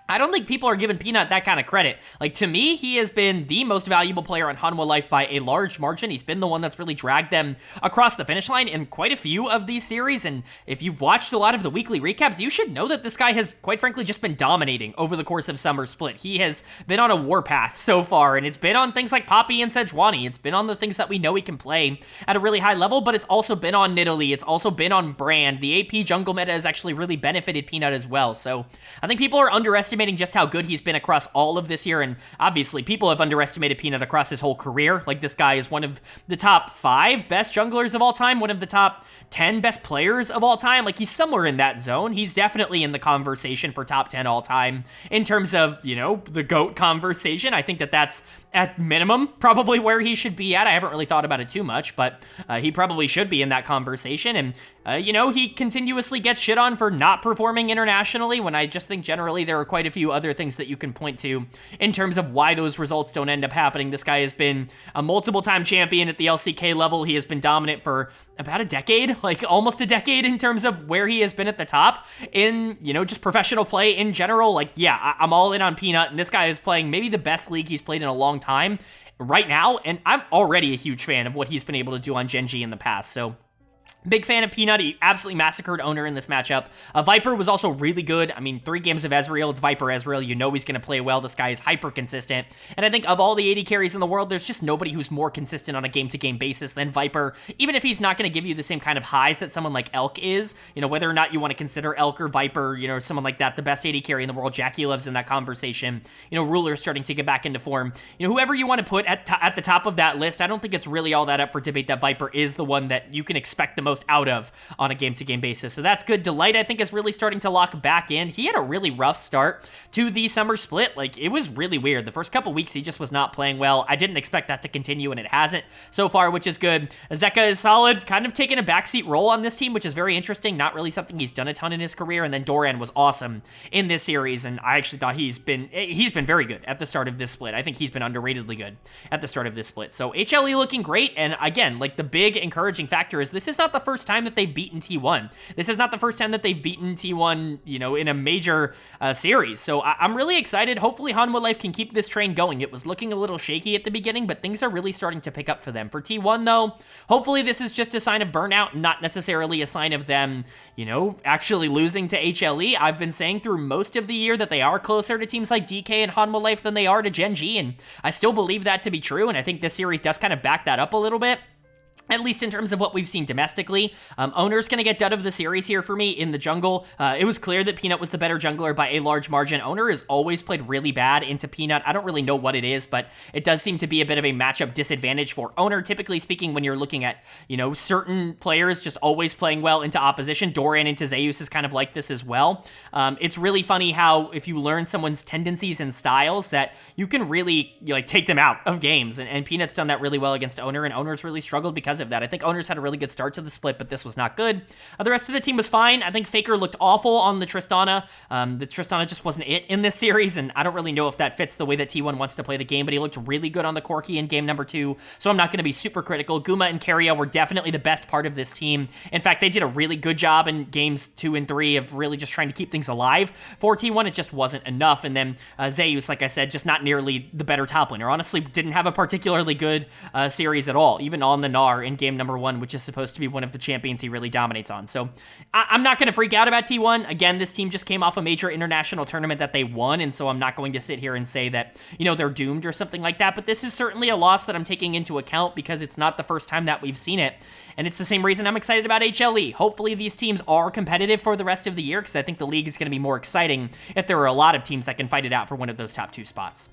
A: I don't think people are giving Peanut that kind of credit. Like, to me, he has been the most valuable player on Hanwha Life by a large margin. He's been the one that's really dragged them across the finish line in quite a few of these series, and if you've watched a lot of the weekly recaps, you should know that this guy has, quite frankly, just been dominating over the course of Summer Split. He has been on a warpath so far, and it's been on things like Poppy and Sejuani. It's been on the things that we know he can play at a really high level, but it's also been on Nidalee. It's also been on Brand. The AP jungle meta has actually really benefited Peanut as well, so I think people are underestimating just how good he's been across all of this year, and obviously people have underestimated Peanut across his whole career. Like, this guy is one of the top 5 best junglers of all time, one of the top 10 best players of all time. Like, he's somewhere in that zone. He's definitely in the conversation for top 10 all time in terms of, you know, the GOAT conversation. I think that that's at minimum probably where he should be at. I haven't really thought about it too much, but he probably should be in that conversation. And, you know, he continuously gets shit on for not performing internationally, when I just think generally there are quite a few other things that you can point to in terms of why those results don't end up happening. This guy has been a multiple-time champion at the LCK level. He has been dominant for about a decade, like almost a decade, in terms of where he has been at the top in, you know, just professional play in general. Like, yeah, I'm all in on Peanut, and this guy is playing maybe the best league he's played in a long time right now, and I'm already a huge fan of what he's been able to do on Gen.G in the past, so Big fan of Peanut. He absolutely massacred Owner in this matchup. Viper was also really good. I mean, 3 games of Ezreal. It's Viper Ezreal. You know he's going to play well. This guy is hyper consistent. And I think of all the AD carries in the world, there's just nobody who's more consistent on a game-to-game basis than Viper. Even if he's not going to give you the same kind of highs that someone like Elk is, you know, whether or not you want to consider Elk or Viper, you know, someone like that, the best AD carry in the world. Jackie Love's in that conversation. You know, Ruler's starting to get back into form. You know, whoever you want to put at the top of that list, I don't think it's really all that up for debate that Viper is the one that you can expect the most out of on a game-to-game basis. So that's good. Delight, I think, is really starting to lock back in. He had a really rough start to the summer split. Like, it was really weird. The first couple weeks, he just was not playing well. I didn't expect that to continue, and it hasn't so far, which is good. Zeka is solid, kind of taking a backseat role on this team, which is very interesting. Not really something he's done a ton in his career. And then Doran was awesome in this series, and I actually thought he's been very good at the start of this split. I think he's been underratedly good at the start of this split. So HLE looking great, and again, like, the big encouraging factor is this is not the first time that they've beaten T1. This is not the first time that they've beaten T1, you know, in a major series. So I'm really excited. Hopefully Hanwha Life can keep this train going. It was looking a little shaky at the beginning, but things are really starting to pick up for them. For T1, though, hopefully this is just a sign of burnout, not necessarily a sign of them, you know, actually losing to HLE. I've been saying through most of the year that they are closer to teams like DK and Hanwha Life than they are to Gen.G, and I still believe that to be true, and I think this series does kind of back that up a little bit. At least in terms of what we've seen domestically. Owner's going to get dud of the series here for me in the jungle. It was clear that Peanut was the better jungler by a large margin. Owner has always played really bad into Peanut. I don't really know what it is, but it does seem to be a bit of a matchup disadvantage for Owner. Typically speaking, when you're looking at, you know, certain players just always playing well into opposition, Doran into Zeus is kind of like this as well. It's really funny how if you learn someone's tendencies and styles that you can really, like, take them out of games. And Peanut's done that really well against Owner, and Owner's really struggled because of that. I think Owners had a really good start to the split, but this was not good. The rest of the team was fine. I think Faker looked awful on the Tristana. The Tristana just wasn't it in this series, and I don't really know if that fits the way that T1 wants to play the game, but he looked really good on the Corki in game number 2, so I'm not going to be super critical. Guma and Keria were definitely the best part of this team. In fact, they did a really good job in games 2 and 3 of really just trying to keep things alive. For T1, it just wasn't enough, and then Zeus, like I said, just not nearly the better top laner. Honestly, didn't have a particularly good series at all, even on the Gnar in game number 1, which is supposed to be one of the champions he really dominates on. So I'm not going to freak out about T1. Again, this team just came off a major international tournament that they won, and so I'm not going to sit here and say that, you know, they're doomed or something like that, but this is certainly a loss that I'm taking into account because it's not the first time that we've seen it, and it's the same reason I'm excited about HLE. Hopefully these teams are competitive for the rest of the year because I think the league is going to be more exciting if there are a lot of teams that can fight it out for one of those top 2 spots.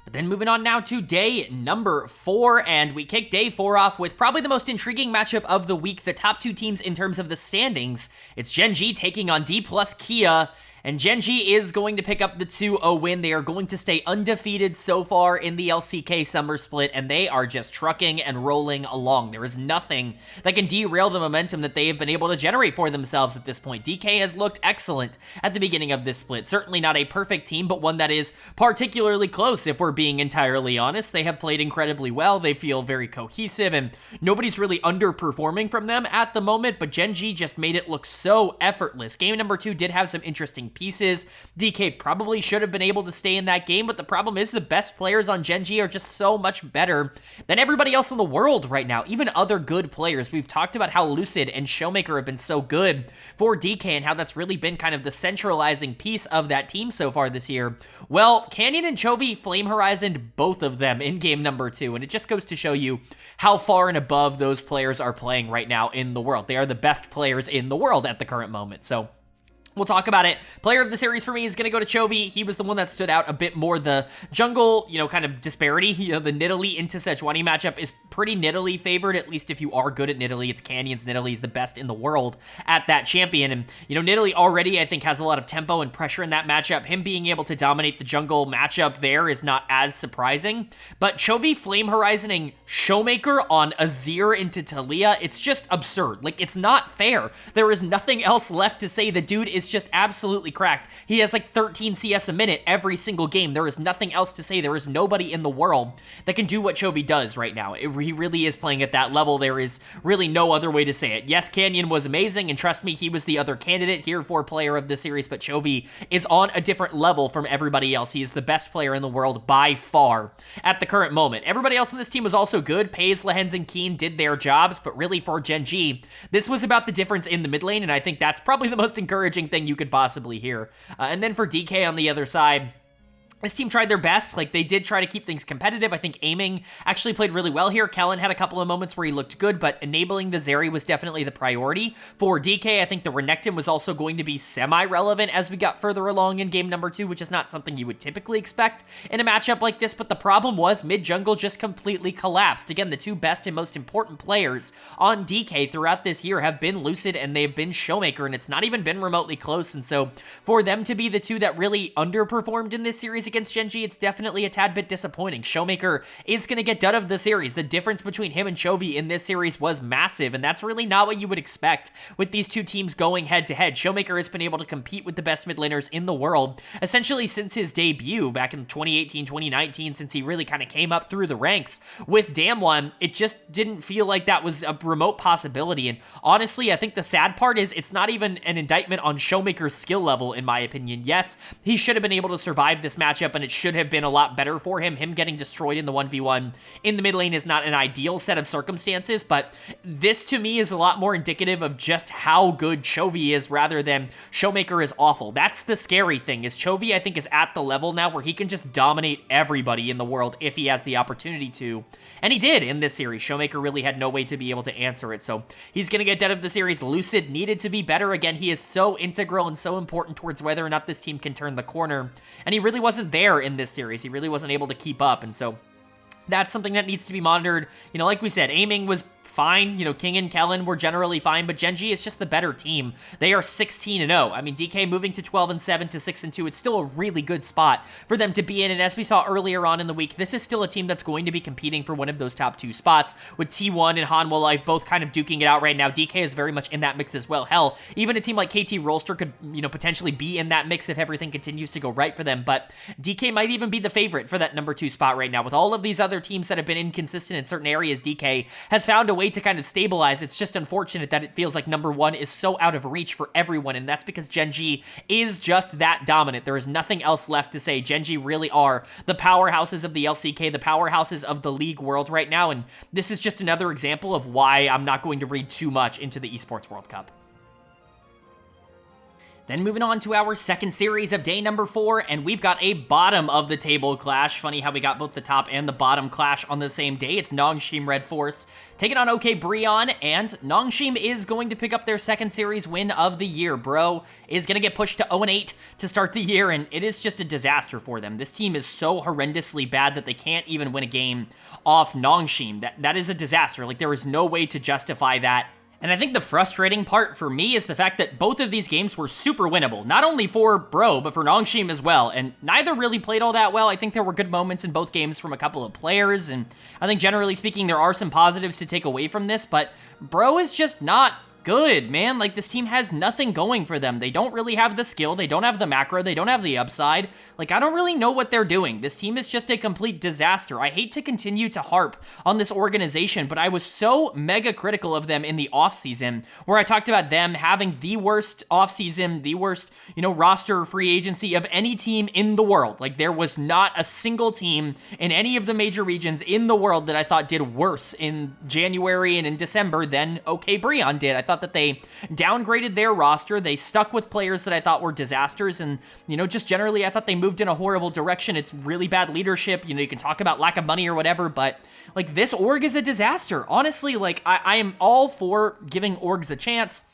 A: But then moving on now to day number 4, and we kick day 4 off with probably the most intriguing matchup of the week, the top 2 teams in terms of the standings. It's Gen.G taking on Dplus KIA, and Gen.G is going to pick up the 2-0 win. They are going to stay undefeated so far in the LCK summer split, and they are just trucking and rolling along. There is nothing that can derail the momentum that they have been able to generate for themselves at this point. DK has looked excellent at the beginning of this split. Certainly not a perfect team, but one that is particularly close, if we're being entirely honest. They have played incredibly well. They feel very cohesive, and nobody's really underperforming from them at the moment, but Gen.G just made it look so effortless. Game number 2 did have some interesting pieces. DK probably should have been able to stay in that game, but the problem is the best players on Gen.G are just so much better than everybody else in the world right now, even other good players. We've talked about how Lucid and Showmaker have been so good for DK and how that's really been kind of the centralizing piece of that team so far this year. Well, Canyon and Chovy Flame Horizoned both of them in game number 2, and it just goes to show you how far and above those players are playing right now in the world. They are the best players in the world at the current moment, so we'll talk about it. Player of the series for me is going to go to Chovy. He was the one that stood out a bit more. The jungle, you know, kind of disparity. You know, the Nidalee into Sejuani matchup is pretty Nidalee favored, at least if you are good at Nidalee. It's Canyon's Nidalee is the best in the world at that champion. And, you know, Nidalee already, I think, has a lot of tempo and pressure in that matchup. Him being able to dominate the jungle matchup there is not as surprising. But Chovy Flame Horizoning Showmaker on Azir into Talia, it's just absurd. Like, it's not fair. There is nothing else left to say. The dude is is just absolutely cracked. He has like 13 CS a minute every single game. There is nothing else to say. There is nobody in the world that can do what Chovy does right now. He really is playing at that level. There is really no other way to say it. Yes, Canyon was amazing, and trust me, he was the other candidate here for player of the series, but Chovy is on a different level from everybody else. He is the best player in the world by far at the current moment. Everybody else on this team was also good. Pays, Lehens, and Keen did their jobs, but really for Gen.G, this was about the difference in the mid lane, and I think that's probably the most encouraging thing you could possibly hear. And then for DK on the other side, this team tried their best. Like, they did try to keep things competitive. I think aiming actually played really well here. Kellen had a couple of moments where he looked good, but enabling the Zeri was definitely the priority. For DK, I think the Renekton was also going to be semi-relevant as we got further along in game number 2, which is not something you would typically expect in a matchup like this, but the problem was mid-jungle just completely collapsed. Again, the two best and most important players on DK throughout this year have been Lucid and they've been Showmaker, and it's not even been remotely close, and so for them to be the two that really underperformed in this series against Gen.G, it's definitely a tad bit disappointing. Showmaker is going to get done of the series. The difference between him and Chovy in this series was massive, and that's really not what you would expect with these two teams going head-to-head. Showmaker has been able to compete with the best mid laners in the world, essentially since his debut back in 2018, 2019, since he really kind of came up through the ranks. With Damwon, it just didn't feel like that was a remote possibility, and honestly, I think the sad part is it's not even an indictment on Showmaker's skill level, in my opinion. Yes, he should have been able to survive this matchup, and it should have been a lot better for him. Him getting destroyed in the 1v1 in the mid lane is not an ideal set of circumstances, but this to me is a lot more indicative of just how good Chovy is rather than Showmaker is awful. That's the scary thing, is Chovy, I think, is at the level now where he can just dominate everybody in the world if he has the opportunity to. And he did in this series. Showmaker really had no way to be able to answer it, so he's going to get dead of the series. Lucid needed to be better. Again, he is so integral and so important towards whether or not this team can turn the corner, and he really wasn't there in this series. He really wasn't able to keep up, and so that's something that needs to be monitored. You know, like we said, aiming was fine. You know, King and Kellen were generally fine, but Gen.G is just the better team. They are 16-0. I mean, DK moving to 12-7 to 6-2, it's still a really good spot for them to be in, and as we saw earlier on in the week, this is still a team that's going to be competing for one of those top 2 spots, with T1 and Hanwha Life both kind of duking it out right now. DK is very much in that mix as well. Hell, even a team like KT Rolster could, you know, potentially be in that mix if everything continues to go right for them, but DK might even be the favorite for that number 2 spot right now. With all of these other teams that have been inconsistent in certain areas, DK has found a way to kind of stabilize. It's just unfortunate that it feels like number 1 is so out of reach for everyone, and that's because Gen.G is just that dominant. There is nothing else left to say. Gen.G really are the powerhouses of the LCK, the powerhouses of the league world right now, and this is just another example of why I'm not going to read too much into the Esports World Cup. Then moving on to our second series of day number 4, and we've got a bottom of the table clash. Funny how we got both the top and the bottom clash on the same day. It's Nongshim RedForce taking on OK BRION, and Nongshim is going to pick up their second series win of the year. Bro is going to get pushed to 0-8 to start the year, and it is just a disaster for them. This team is so horrendously bad that they can't even win a game off Nongshim. That is a disaster. Like, there is no way to justify that. And I think the frustrating part for me is the fact that both of these games were super winnable, not only for Bro, but for Nongshim as well, and neither really played all that well. I think there were good moments in both games from a couple of players, and I think generally speaking there are some positives to take away from this, but Bro is just not good, man. Like, this team has nothing going for them. They don't really have the skill, they don't have the macro, they don't have the upside. Like, I don't really know what they're doing. This team is just a complete disaster. I hate to continue to harp on this organization, but I was so mega critical of them in the offseason, where I talked about them having the worst offseason, the worst, you know, roster free agency of any team in the world. Like, there was not a single team in any of the major regions in the world that I thought did worse in January and in December than OK BRION did. I thought that they downgraded their roster. They stuck with players that I thought were disasters, and, you know, just generally I thought they moved in a horrible direction. It's really bad leadership. You know, you can talk about lack of money or whatever, but like, this org is a disaster. Honestly, like, I am all for giving orgs a chance.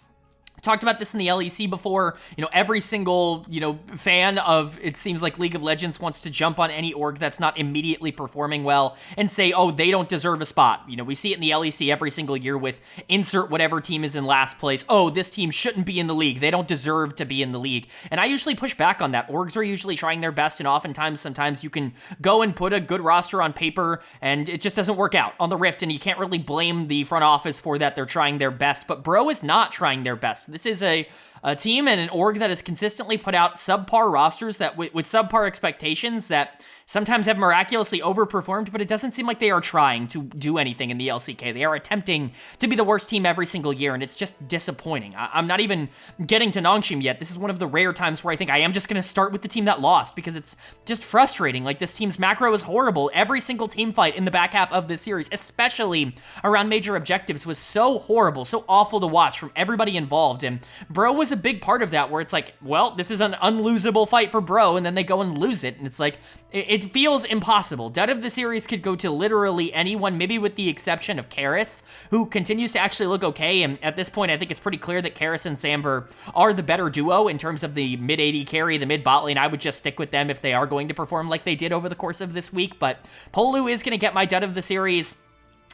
A: Talked about this in the LEC before. You know, every single, you know, fan of, it seems like, League of Legends wants to jump on any org that's not immediately performing well and say, oh, they don't deserve a spot. You know, we see it in the LEC every single year with insert whatever team is in last place. Oh, this team shouldn't be in the league. They don't deserve to be in the league. And I usually push back on that. Orgs are usually trying their best, and oftentimes, sometimes you can go and put a good roster on paper and it just doesn't work out on the Rift, and you can't really blame the front office for that. They're trying their best, but Bro is not trying their best. This is a team and an org that has consistently put out subpar rosters that with subpar expectations that sometimes have miraculously overperformed, but it doesn't seem like they are trying to do anything in the LCK. They are attempting to be the worst team every single year, and it's just disappointing. I'm not even getting to Nongshim yet. This is one of the rare times where I think I am just going to start with the team that lost, because it's just frustrating. Like, this team's macro is horrible. Every single team fight in the back half of this series, especially around major objectives, was so horrible, so awful to watch from everybody involved, and Bro was a big part of that, where it's like, well, this is an unlosable fight for Bro, and then they go and lose it, and it's like, it feels impossible. Dud of the series could go to literally anyone, maybe with the exception of Karis, who continues to actually look okay, and at this point, I think it's pretty clear that Karis and Samber are the better duo in terms of the mid-AD carry, the mid-bot lane. I would just stick with them if they are going to perform like they did over the course of this week, but Polu is going to get my Dud of the series.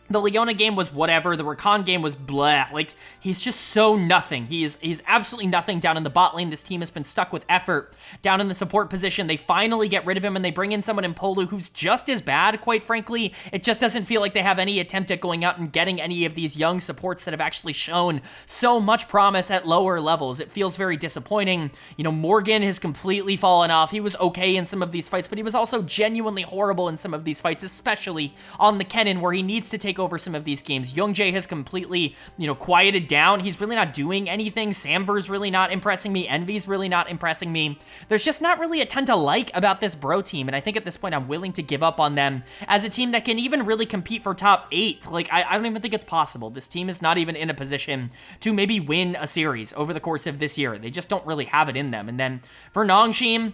A: The Leona game was whatever. The Rakan game was blah. Like, he's just so nothing. He's absolutely nothing down in the bot lane. This team has been stuck with effort down in the support position. They finally get rid of him, and they bring in someone in Polu who's just as bad, quite frankly. It just doesn't feel like they have any attempt at going out and getting any of these young supports that have actually shown so much promise at lower levels. It feels very disappointing. You know, Morgan has completely fallen off. He was okay in some of these fights, but he was also genuinely horrible in some of these fights, especially on the Kennen, where he needs to take over some of these games. Youngjae has completely, quieted down. He's really not doing anything. Samver's really not impressing me. Envy's really not impressing me. There's just not really a ton to like about this Bro team, and I think at this point I'm willing to give up on them as a team that can even really compete for top 8. Like, I don't even think it's possible. This team is not even in a position to maybe win a series over the course of this year. They just don't really have it in them. And then for Nongshim,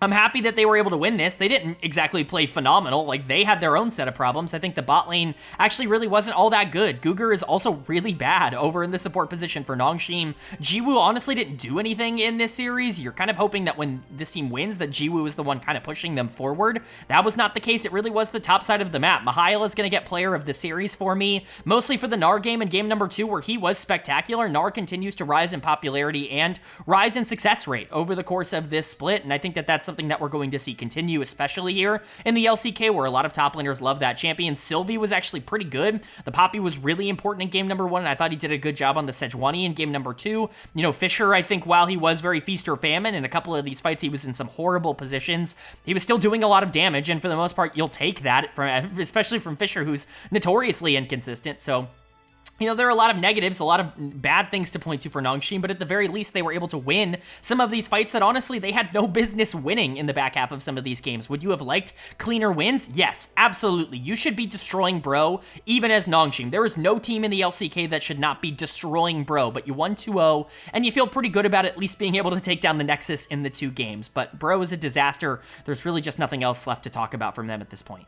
A: I'm happy that they were able to win this. They didn't exactly play phenomenal. Like, they had their own set of problems. I think the bot lane actually really wasn't all that good. Guger is also really bad over in the support position for Nongshim. Jiwoo honestly didn't do anything in this series. You're kind of hoping that when this team wins, that Jiwoo is the one kind of pushing them forward. That was not the case. It really was the top side of the map. Mihail is going to get player of the series for me, mostly for the Gnar game in game number 2, where he was spectacular. Gnar continues to rise in popularity and rise in success rate over the course of this split, and I think that that's something that we're going to see continue, especially here in the LCK, where a lot of top laners love that champion. Sylvie was actually pretty good. The Poppy was really important in game number 1, and I thought he did a good job on the Sejuani in game number 2. Fisher, I think, while he was very feast or famine, in a couple of these fights, he was in some horrible positions. He was still doing a lot of damage, and for the most part, you'll take that, especially from Fisher, who's notoriously inconsistent, so there are a lot of negatives, a lot of bad things to point to for Nongshim, but at the very least, they were able to win some of these fights that, honestly, they had no business winning in the back half of some of these games. Would you have liked cleaner wins? Yes, absolutely. You should be destroying Bro, even as Nongshim. There is no team in the LCK that should not be destroying Bro, but you won 2-0, and you feel pretty good about at least being able to take down the Nexus in the 2 games. But Bro is a disaster. There's really just nothing else left to talk about from them at this point.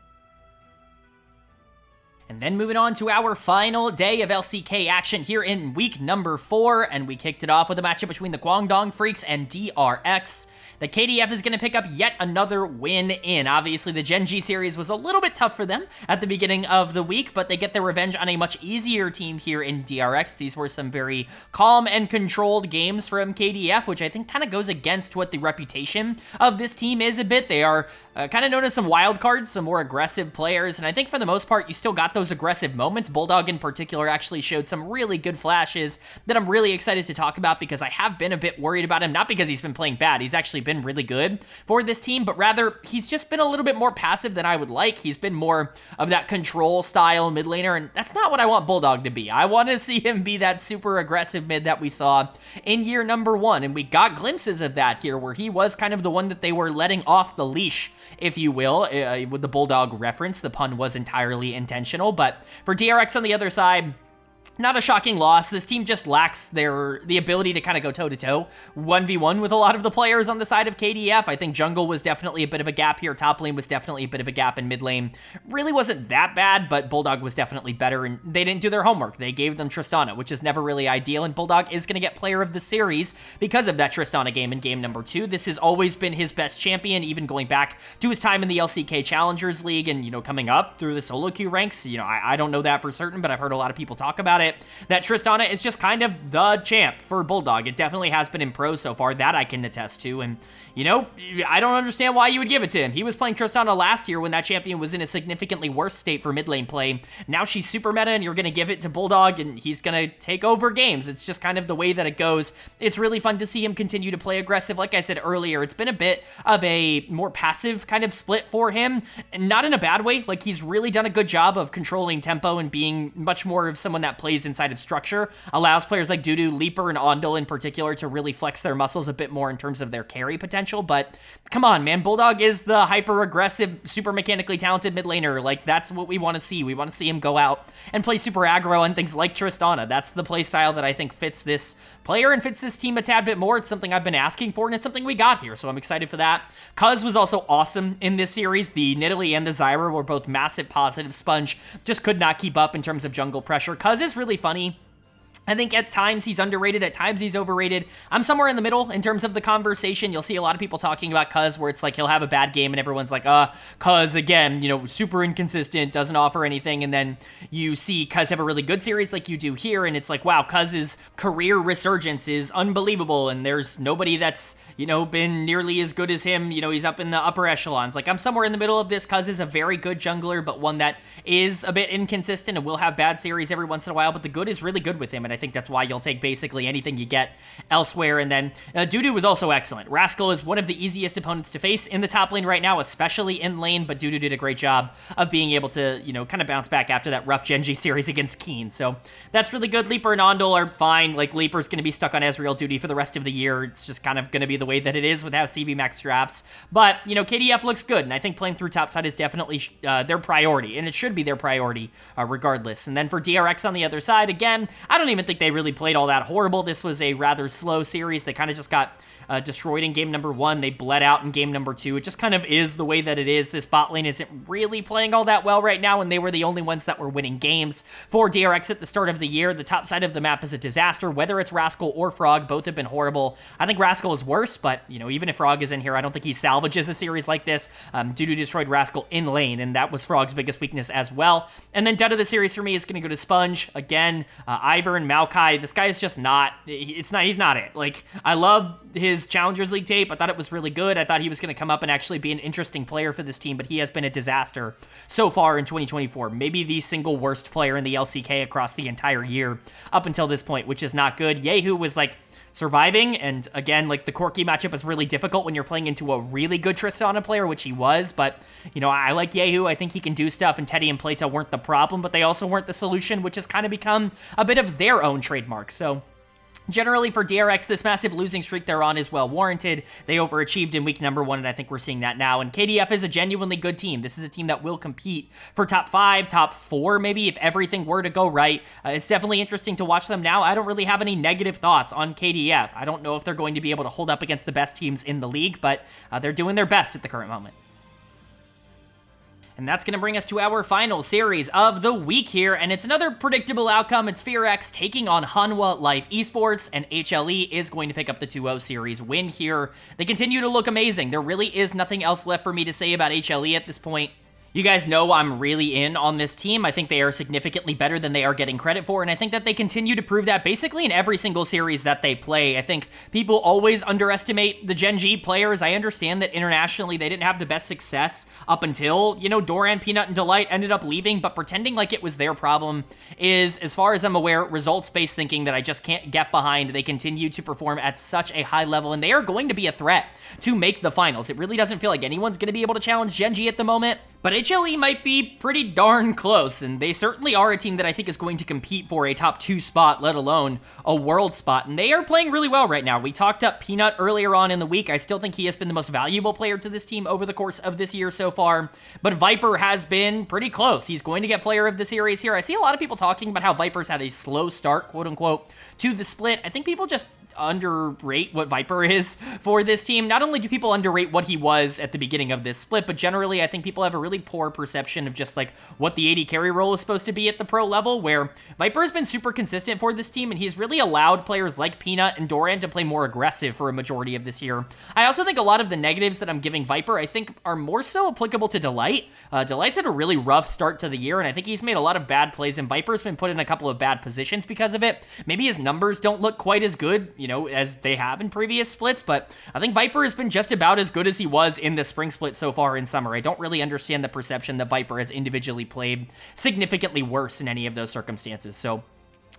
A: And then moving on to our final day of LCK action here in week number 4, and we kicked it off with a matchup between the Kwangdong Freecs and DRX. The KDF is going to pick up yet another win in. Obviously, the Gen.G series was a little bit tough for them at the beginning of the week, but they get their revenge on a much easier team here in DRX. These were some very calm and controlled games from KDF, which I think kind of goes against what the reputation of this team is a bit. They are kind of known as some wild cards, some more aggressive players, and I think for the most part, you still got those aggressive moments. Bulldog in particular actually showed some really good flashes that I'm really excited to talk about, because I have been a bit worried about him, not because he's been playing bad. He's actually been really good for this team, but rather he's just been a little bit more passive than I would like. He's been more of that control style mid laner, and that's not what I want Bulldog to be. I want to see him be that super aggressive mid that we saw in year number 1, and we got glimpses of that here, where he was kind of the one that they were letting off the leash, if you will, with the Bulldog reference. The pun was entirely intentional, but for DRX on the other side, not a shocking loss. This team just lacks the ability to kind of go toe-to-toe 1v1 with a lot of the players on the side of KDF. I think jungle was definitely a bit of a gap here. Top lane was definitely a bit of a gap, and mid lane really wasn't that bad, but Bulldog was definitely better, and they didn't do their homework. They gave them Tristana, which is never really ideal, and Bulldog is going to get player of the series because of that Tristana game in game number 2. This has always been his best champion, even going back to his time in the LCK Challengers League and, coming up through the solo queue ranks. I don't know that for certain, but I've heard a lot of people talk about it. it, that Tristana is just kind of the champ for Bulldog. It definitely has been in pros so far, that I can attest to, and, you know, I don't understand why you would give it to him. He was playing Tristana last year when that champion was in a significantly worse state for mid lane play. Now she's super meta, and you're going to give it to Bulldog, and he's going to take over games. It's just kind of the way that it goes. It's really fun to see him continue to play aggressive. Like I said earlier, it's been a bit of a more passive kind of split for him, and not in a bad way. Like, he's really done a good job of controlling tempo and being much more of someone that plays inside of structure, allows players like Dudu, Leaper, and Ondel in particular to really flex their muscles a bit more in terms of their carry potential. But come on, man, Bulldog is the hyper-aggressive, super mechanically talented mid laner. Like, that's what we want to see. We want to see him go out and play super aggro and things like Tristana. That's the play style that I think fits this player and fits this team a tad bit more. It's something I've been asking for, and it's something we got here, so I'm excited for that. Cuz was also awesome in this series. The Nidalee and the Zyra were both massive positive. Sponge just could not keep up in terms of jungle pressure. Cuz is really funny. I think at times he's underrated, at times he's overrated. I'm somewhere in the middle in terms of the conversation. You'll see a lot of people talking about Cuz, where it's like he'll have a bad game and everyone's like, Cuz, again, you know, super inconsistent, doesn't offer anything. And then you see Cuz have a really good series like you do here, and it's like, wow, Cuz's career resurgence is unbelievable, and there's nobody that's, you know, been nearly as good as him. You know, he's up in the upper echelons. Like, I'm somewhere in the middle of this. Cuz is a very good jungler, but one that is a bit inconsistent and will have bad series every once in a while, but the good is really good with him, and I think that's why you'll take basically anything you get elsewhere. And then Dudu was also excellent. Rascal is one of the easiest opponents to face in the top lane right now, especially in lane, but Dudu did a great job of being able to, you know, kind of bounce back after that rough Gen.G series against Keen. So that's really good. Leaper and Ondel are fine. Like, Leaper's going to be stuck on Ezreal duty for the rest of the year. It's just kind of going to be the way that it is with how CV Max drafts. But, you know, KDF looks good, and I think playing through topside is definitely their priority, and it should be their priority regardless. And then for DRX on the other side, again, I don't even think they really played all that horrible. This was a rather slow series. They kind of just got destroyed in game number 1. They bled out in game number 2. It just kind of is the way that it is. This bot lane isn't really playing all that well right now, and they were the only ones that were winning games for DRX at the start of the year. The top side of the map is a disaster, whether it's Rascal or Frog. Both have been horrible. I think Rascal is worse, but, you know, even if Frog is in here, I don't think he salvages a series like this. Dudu destroyed Rascal in lane, and that was Frog's biggest weakness as well. And then dead of the series for me is going to go to Sponge. Again, Ivern and Maokai. This guy is just not, he's not it. Like, I love his Challengers League tape. I thought it was really good. I thought he was going to come up and actually be an interesting player for this team, but he has been a disaster so far in 2024. Maybe the single worst player in the LCK across the entire year up until this point, which is not good. Yehu was like surviving, and again, like, the Corki matchup is really difficult when you're playing into a really good Tristana player, which he was, but, you know, I like Yehu. I think he can do stuff, and Teddy and Plata weren't the problem, but they also weren't the solution, which has kind of become a bit of their own trademark. So generally for DRX, this massive losing streak they're on is well warranted. They overachieved in week number 1, and I think we're seeing that now. And KDF is a genuinely good team. This is a team that will compete for top 5, top 4, maybe, if everything were to go right. It's definitely interesting to watch them now. I don't really have any negative thoughts on KDF. I don't know if they're going to be able to hold up against the best teams in the league, but they're doing their best at the current moment. And that's going to bring us to our final series of the week here, and it's another predictable outcome. It's FearX taking on Hanwha Life Esports, and HLE is going to pick up the 2-0 series win here. They continue to look amazing. There really is nothing else left for me to say about HLE at this point. You guys know I'm really in on this team. I think they are significantly better than they are getting credit for, and I think that they continue to prove that basically in every single series that they play. I think people always underestimate the Gen.G players. I understand that internationally they didn't have the best success up until, you know, Doran, Peanut, and Delight ended up leaving, but pretending like it was their problem is, as far as I'm aware, results-based thinking that I just can't get behind. They continue to perform at such a high level, and they are going to be a threat to make the finals. It really doesn't feel like anyone's going to be able to challenge Gen.G at the moment, but HLE might be pretty darn close, and they certainly are a team that I think is going to compete for a top 2 spot, let alone a world spot, and they are playing really well right now. We talked up Peanut earlier on in the week. I still think he has been the most valuable player to this team over the course of this year so far, but Viper has been pretty close. He's going to get player of the series here. I see a lot of people talking about how Viper's had a slow start, quote-unquote, to the split. I think people just underrate what Viper is for this team. Not only do people underrate what he was at the beginning of this split, but generally I think people have a really poor perception of just like what the AD carry role is supposed to be at the pro level, where Viper has been super consistent for this team, and he's really allowed players like Peanut and Doran to play more aggressive for a majority of this year. I also think a lot of the negatives that I'm giving Viper, I think, are more so applicable to Delight. Delight's had a really rough start to the year, and I think he's made a lot of bad plays, and Viper's been put in a couple of bad positions because of it. Maybe his numbers don't look quite as good, as they have in previous splits, but I think Viper has been just about as good as he was in the spring split so far in summer. I don't really understand the perception that Viper has individually played significantly worse in any of those circumstances. So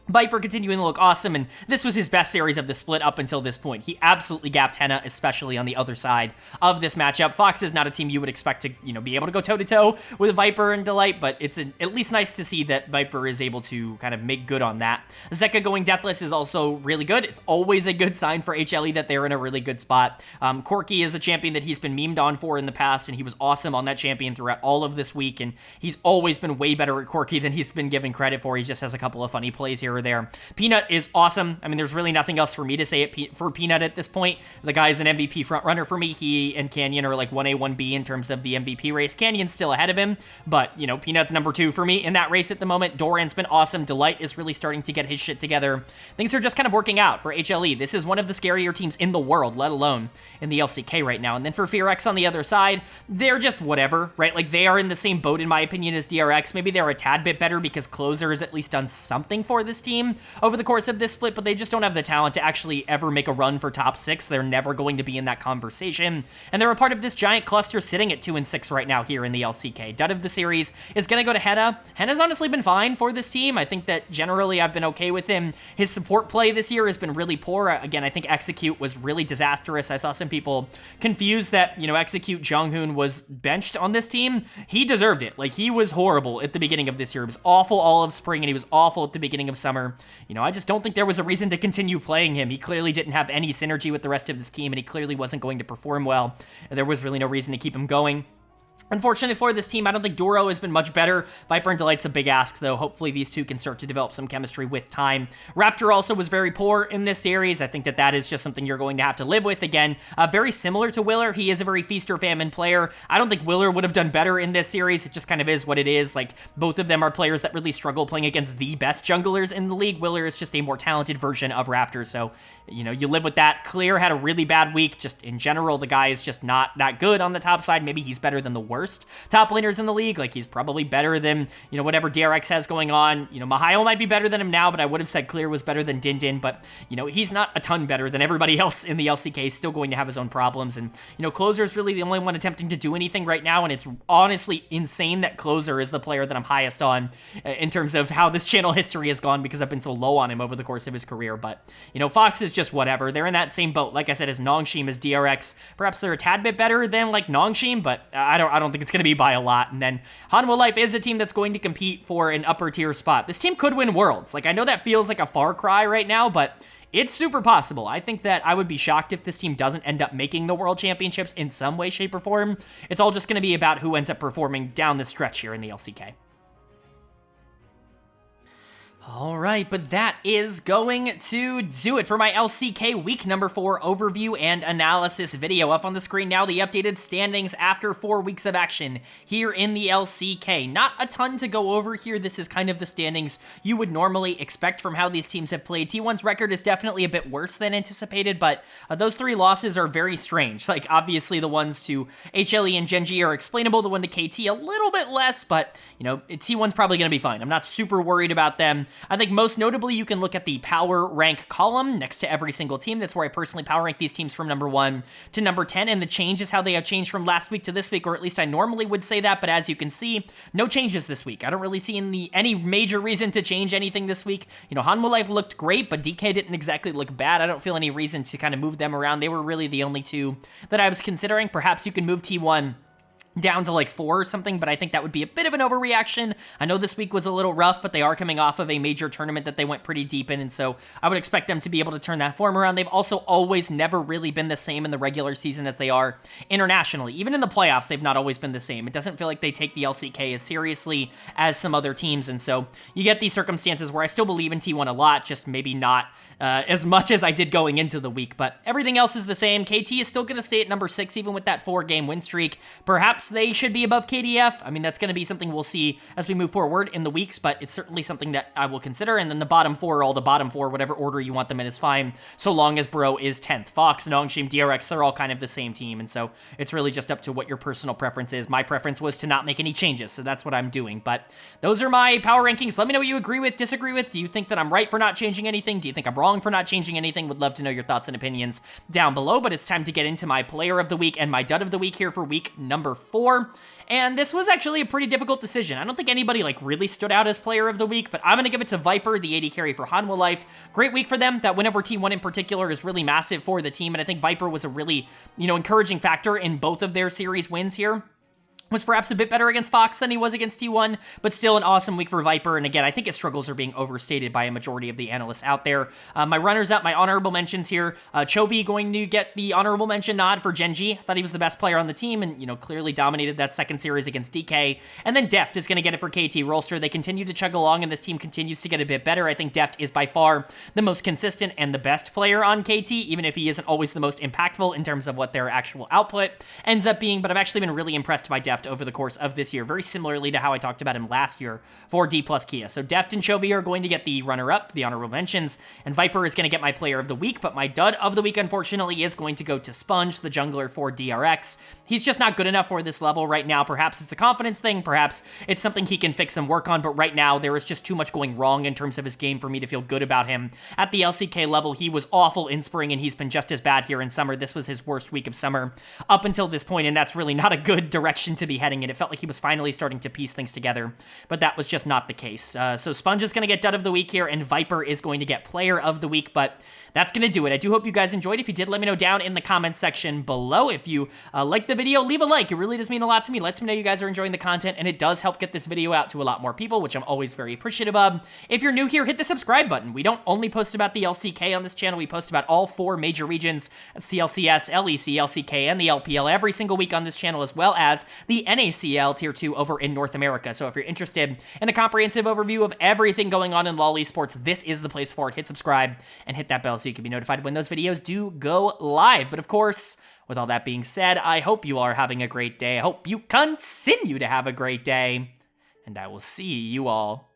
A: Viper continuing to look awesome, and this was his best series of the split up until this point. He absolutely gapped Henna, especially on the other side of this matchup. Fox is not a team you would expect to, be able to go toe-to-toe with Viper and Delight, but it's at least nice to see that Viper is able to kind of make good on that. Zeka going deathless is also really good. It's always a good sign for HLE that they're in a really good spot. Corki is a champion that he's been memed on for in the past, and he was awesome on that champion throughout all of this week, and he's always been way better at Corki than he's been given credit for. He just has a couple of funny plays here or there. Peanut is awesome. I mean, there's really nothing else for me to say for Peanut at this point. The guy is an MVP frontrunner for me. He and Canyon are like 1A, 1B in terms of the MVP race. Canyon's still ahead of him, but, Peanut's number 2 for me in that race at the moment. Doran's been awesome. Delight is really starting to get his shit together. Things are just kind of working out for HLE. This is one of the scarier teams in the world, let alone in the LCK right now. And then for FearX on the other side, they're just whatever, right? Like, they are in the same boat, in my opinion, as DRX. Maybe they're a tad bit better because Closer has at least done something for this team over the course of this split, but they just don't have the talent to actually ever make a run for top 6. They're never going to be in that conversation, and they're a part of this giant cluster sitting at 2-6 right now here in the LCK. Dud of the series is going to go to Henna. Henna's honestly been fine for this team. I think that generally I've been okay with him. His support play this year has been really poor. Again, I think Execute was really disastrous. I saw some people confused that, Execute Jonghoon was benched on this team. He deserved it. Like, he was horrible at the beginning of this year. He was awful all of spring, and he was awful at the beginning of summer. I just don't think there was a reason to continue playing him. He clearly didn't have any synergy with the rest of this team, and he clearly wasn't going to perform well. There was really no reason to keep him going. Unfortunately for this team, I don't think Duro has been much better. Viper and Delight's a big ask, though. Hopefully these two can start to develop some chemistry with time. Raptor also was very poor in this series. I think that is just something you're going to have to live with. Again, very similar to Willer. He is a very feast or famine player. I don't think Willer would have done better in this series. It just kind of is what it is. Like, both of them are players that really struggle playing against the best junglers in the league. Willer is just a more talented version of Raptor, so, you live with that. Clear had a really bad week. Just in general, the guy is just not that good on the top side. Maybe he's better than the worst top laners in the league. Like, he's probably better than, whatever DRX has going on. Mihail might be better than him now, but I would have said Clear was better than Din, but, he's not a ton better than everybody else in the LCK. He's still going to have his own problems, and, Closer is really the only one attempting to do anything right now, and it's honestly insane that Closer is the player that I'm highest on in terms of how this channel history has gone, because I've been so low on him over the course of his career. But, Fox is just whatever. They're in that same boat, like I said, as Nongshim, as DRX. Perhaps they're a tad bit better than, like, Nongshim, but I don't think it's going to be by a lot. And then Hanwha Life is a team that's going to compete for an upper tier spot. This team could win Worlds. Like, I know that feels like a far cry right now, but it's super possible. I think that I would be shocked if this team doesn't end up making the World Championships in some way, shape, or form. It's all just going to be about who ends up performing down the stretch here in the LCK. All right, but that is going to do it for my LCK week number 4 overview and analysis video. Up on the screen now, the updated standings after 4 weeks of action here in the LCK. Not a ton to go over here. This is kind of the standings you would normally expect from how these teams have played. T1's record is definitely a bit worse than anticipated, but those 3 losses are very strange. Like, obviously the ones to HLE and Gen.G are explainable. The one to KT a little bit less, but, T1's probably going to be fine. I'm not super worried about them. I think most notably, you can look at the power rank column next to every single team. That's where I personally power rank these teams from number 1 to number 10, and the change is how they have changed from last week to this week, or at least I normally would say that, but as you can see, no changes this week. I don't really see any major reason to change anything this week. Hanwha Life looked great, but DK didn't exactly look bad. I don't feel any reason to kind of move them around. They were really the only two that I was considering. Perhaps you can move T1 down to like 4 or something, but I think that would be a bit of an overreaction. I know this week was a little rough, but they are coming off of a major tournament that they went pretty deep in, and so I would expect them to be able to turn that form around. They've also always never really been the same in the regular season as they are internationally. Even in the playoffs, they've not always been the same. It doesn't feel like they take the LCK as seriously as some other teams, and so you get these circumstances where I still believe in T1 a lot, just maybe not as much as I did going into the week, but everything else is the same. KT is still going to stay at number 6, even with that 4-game win streak. Perhaps they should be above KDF. I mean, that's going to be something we'll see as we move forward in the weeks, but it's certainly something that I will consider. And then the bottom 4, all the bottom 4, whatever order you want them in is fine, so long as Bro is 10th. Fox, Nongshim, DRX, they're all kind of the same team, and so it's really just up to what your personal preference is. My preference was to not make any changes, so that's what I'm doing. But those are my power rankings. Let me know what you agree with, disagree with. Do you think that I'm right for not changing anything? Do you think I'm wrong for not changing anything? Would love to know your thoughts and opinions down below, but it's time to get into my player of the week and my dud of the week here for week number 4. And this was actually a pretty difficult decision. I don't think anybody like really stood out as player of the week, but I'm going to give it to Viper, the AD carry for Hanwha Life. Great week for them. That win over T1 in particular is really massive for the team, and I think Viper was a really, encouraging factor in both of their series wins here. Was perhaps a bit better against Fox than he was against T1, but still an awesome week for Viper. And again, I think his struggles are being overstated by a majority of the analysts out there. My runners-up, my honorable mentions here. Chovy going to get the honorable mention nod for Gen.G. Thought he was the best player on the team and, clearly dominated that second series against DK. And then Deft is going to get it for KT Rolster. They continue to chug along, and this team continues to get a bit better. I think Deft is by far the most consistent and the best player on KT, even if he isn't always the most impactful in terms of what their actual output ends up being. But I've actually been really impressed by Deft over the course of this year, very similarly to how I talked about him last year for Dplus KIA. So Deft and Chovy are going to get the runner-up, the honorable mentions, and Viper is going to get my player of the week, but my dud of the week, unfortunately, is going to go to Sponge, the jungler for DRX. He's just not good enough for this level right now. Perhaps it's a confidence thing, perhaps it's something he can fix and work on, but right now there is just too much going wrong in terms of his game for me to feel good about him. At the LCK level, he was awful in spring, and he's been just as bad here in summer. This was his worst week of summer up until this point, and that's really not a good direction to be heading in. It felt like he was finally starting to piece things together, but that was just not the case. So Sponge is going to get dud of the week here, and Viper is going to get player of the week, but that's going to do it. I do hope you guys enjoyed. If you did, let me know down in the comments section below. If you liked the video, leave a like. It really does mean a lot to me. Lets me know you guys are enjoying the content, and it does help get this video out to a lot more people, which I'm always very appreciative of. If you're new here, hit the subscribe button. We don't only post about the LCK on this channel. We post about all 4 major regions. That's the LCS, LEC, LCK, and the LPL every single week on this channel, as well as the NACL Tier 2 over in North America. So if you're interested in a comprehensive overview of everything going on in LoL esports, this is the place for it. Hit subscribe and hit that bell so you can be notified when those videos do go live. But of course, with all that being said, I hope you are having a great day. I hope you continue to have a great day, and I will see you all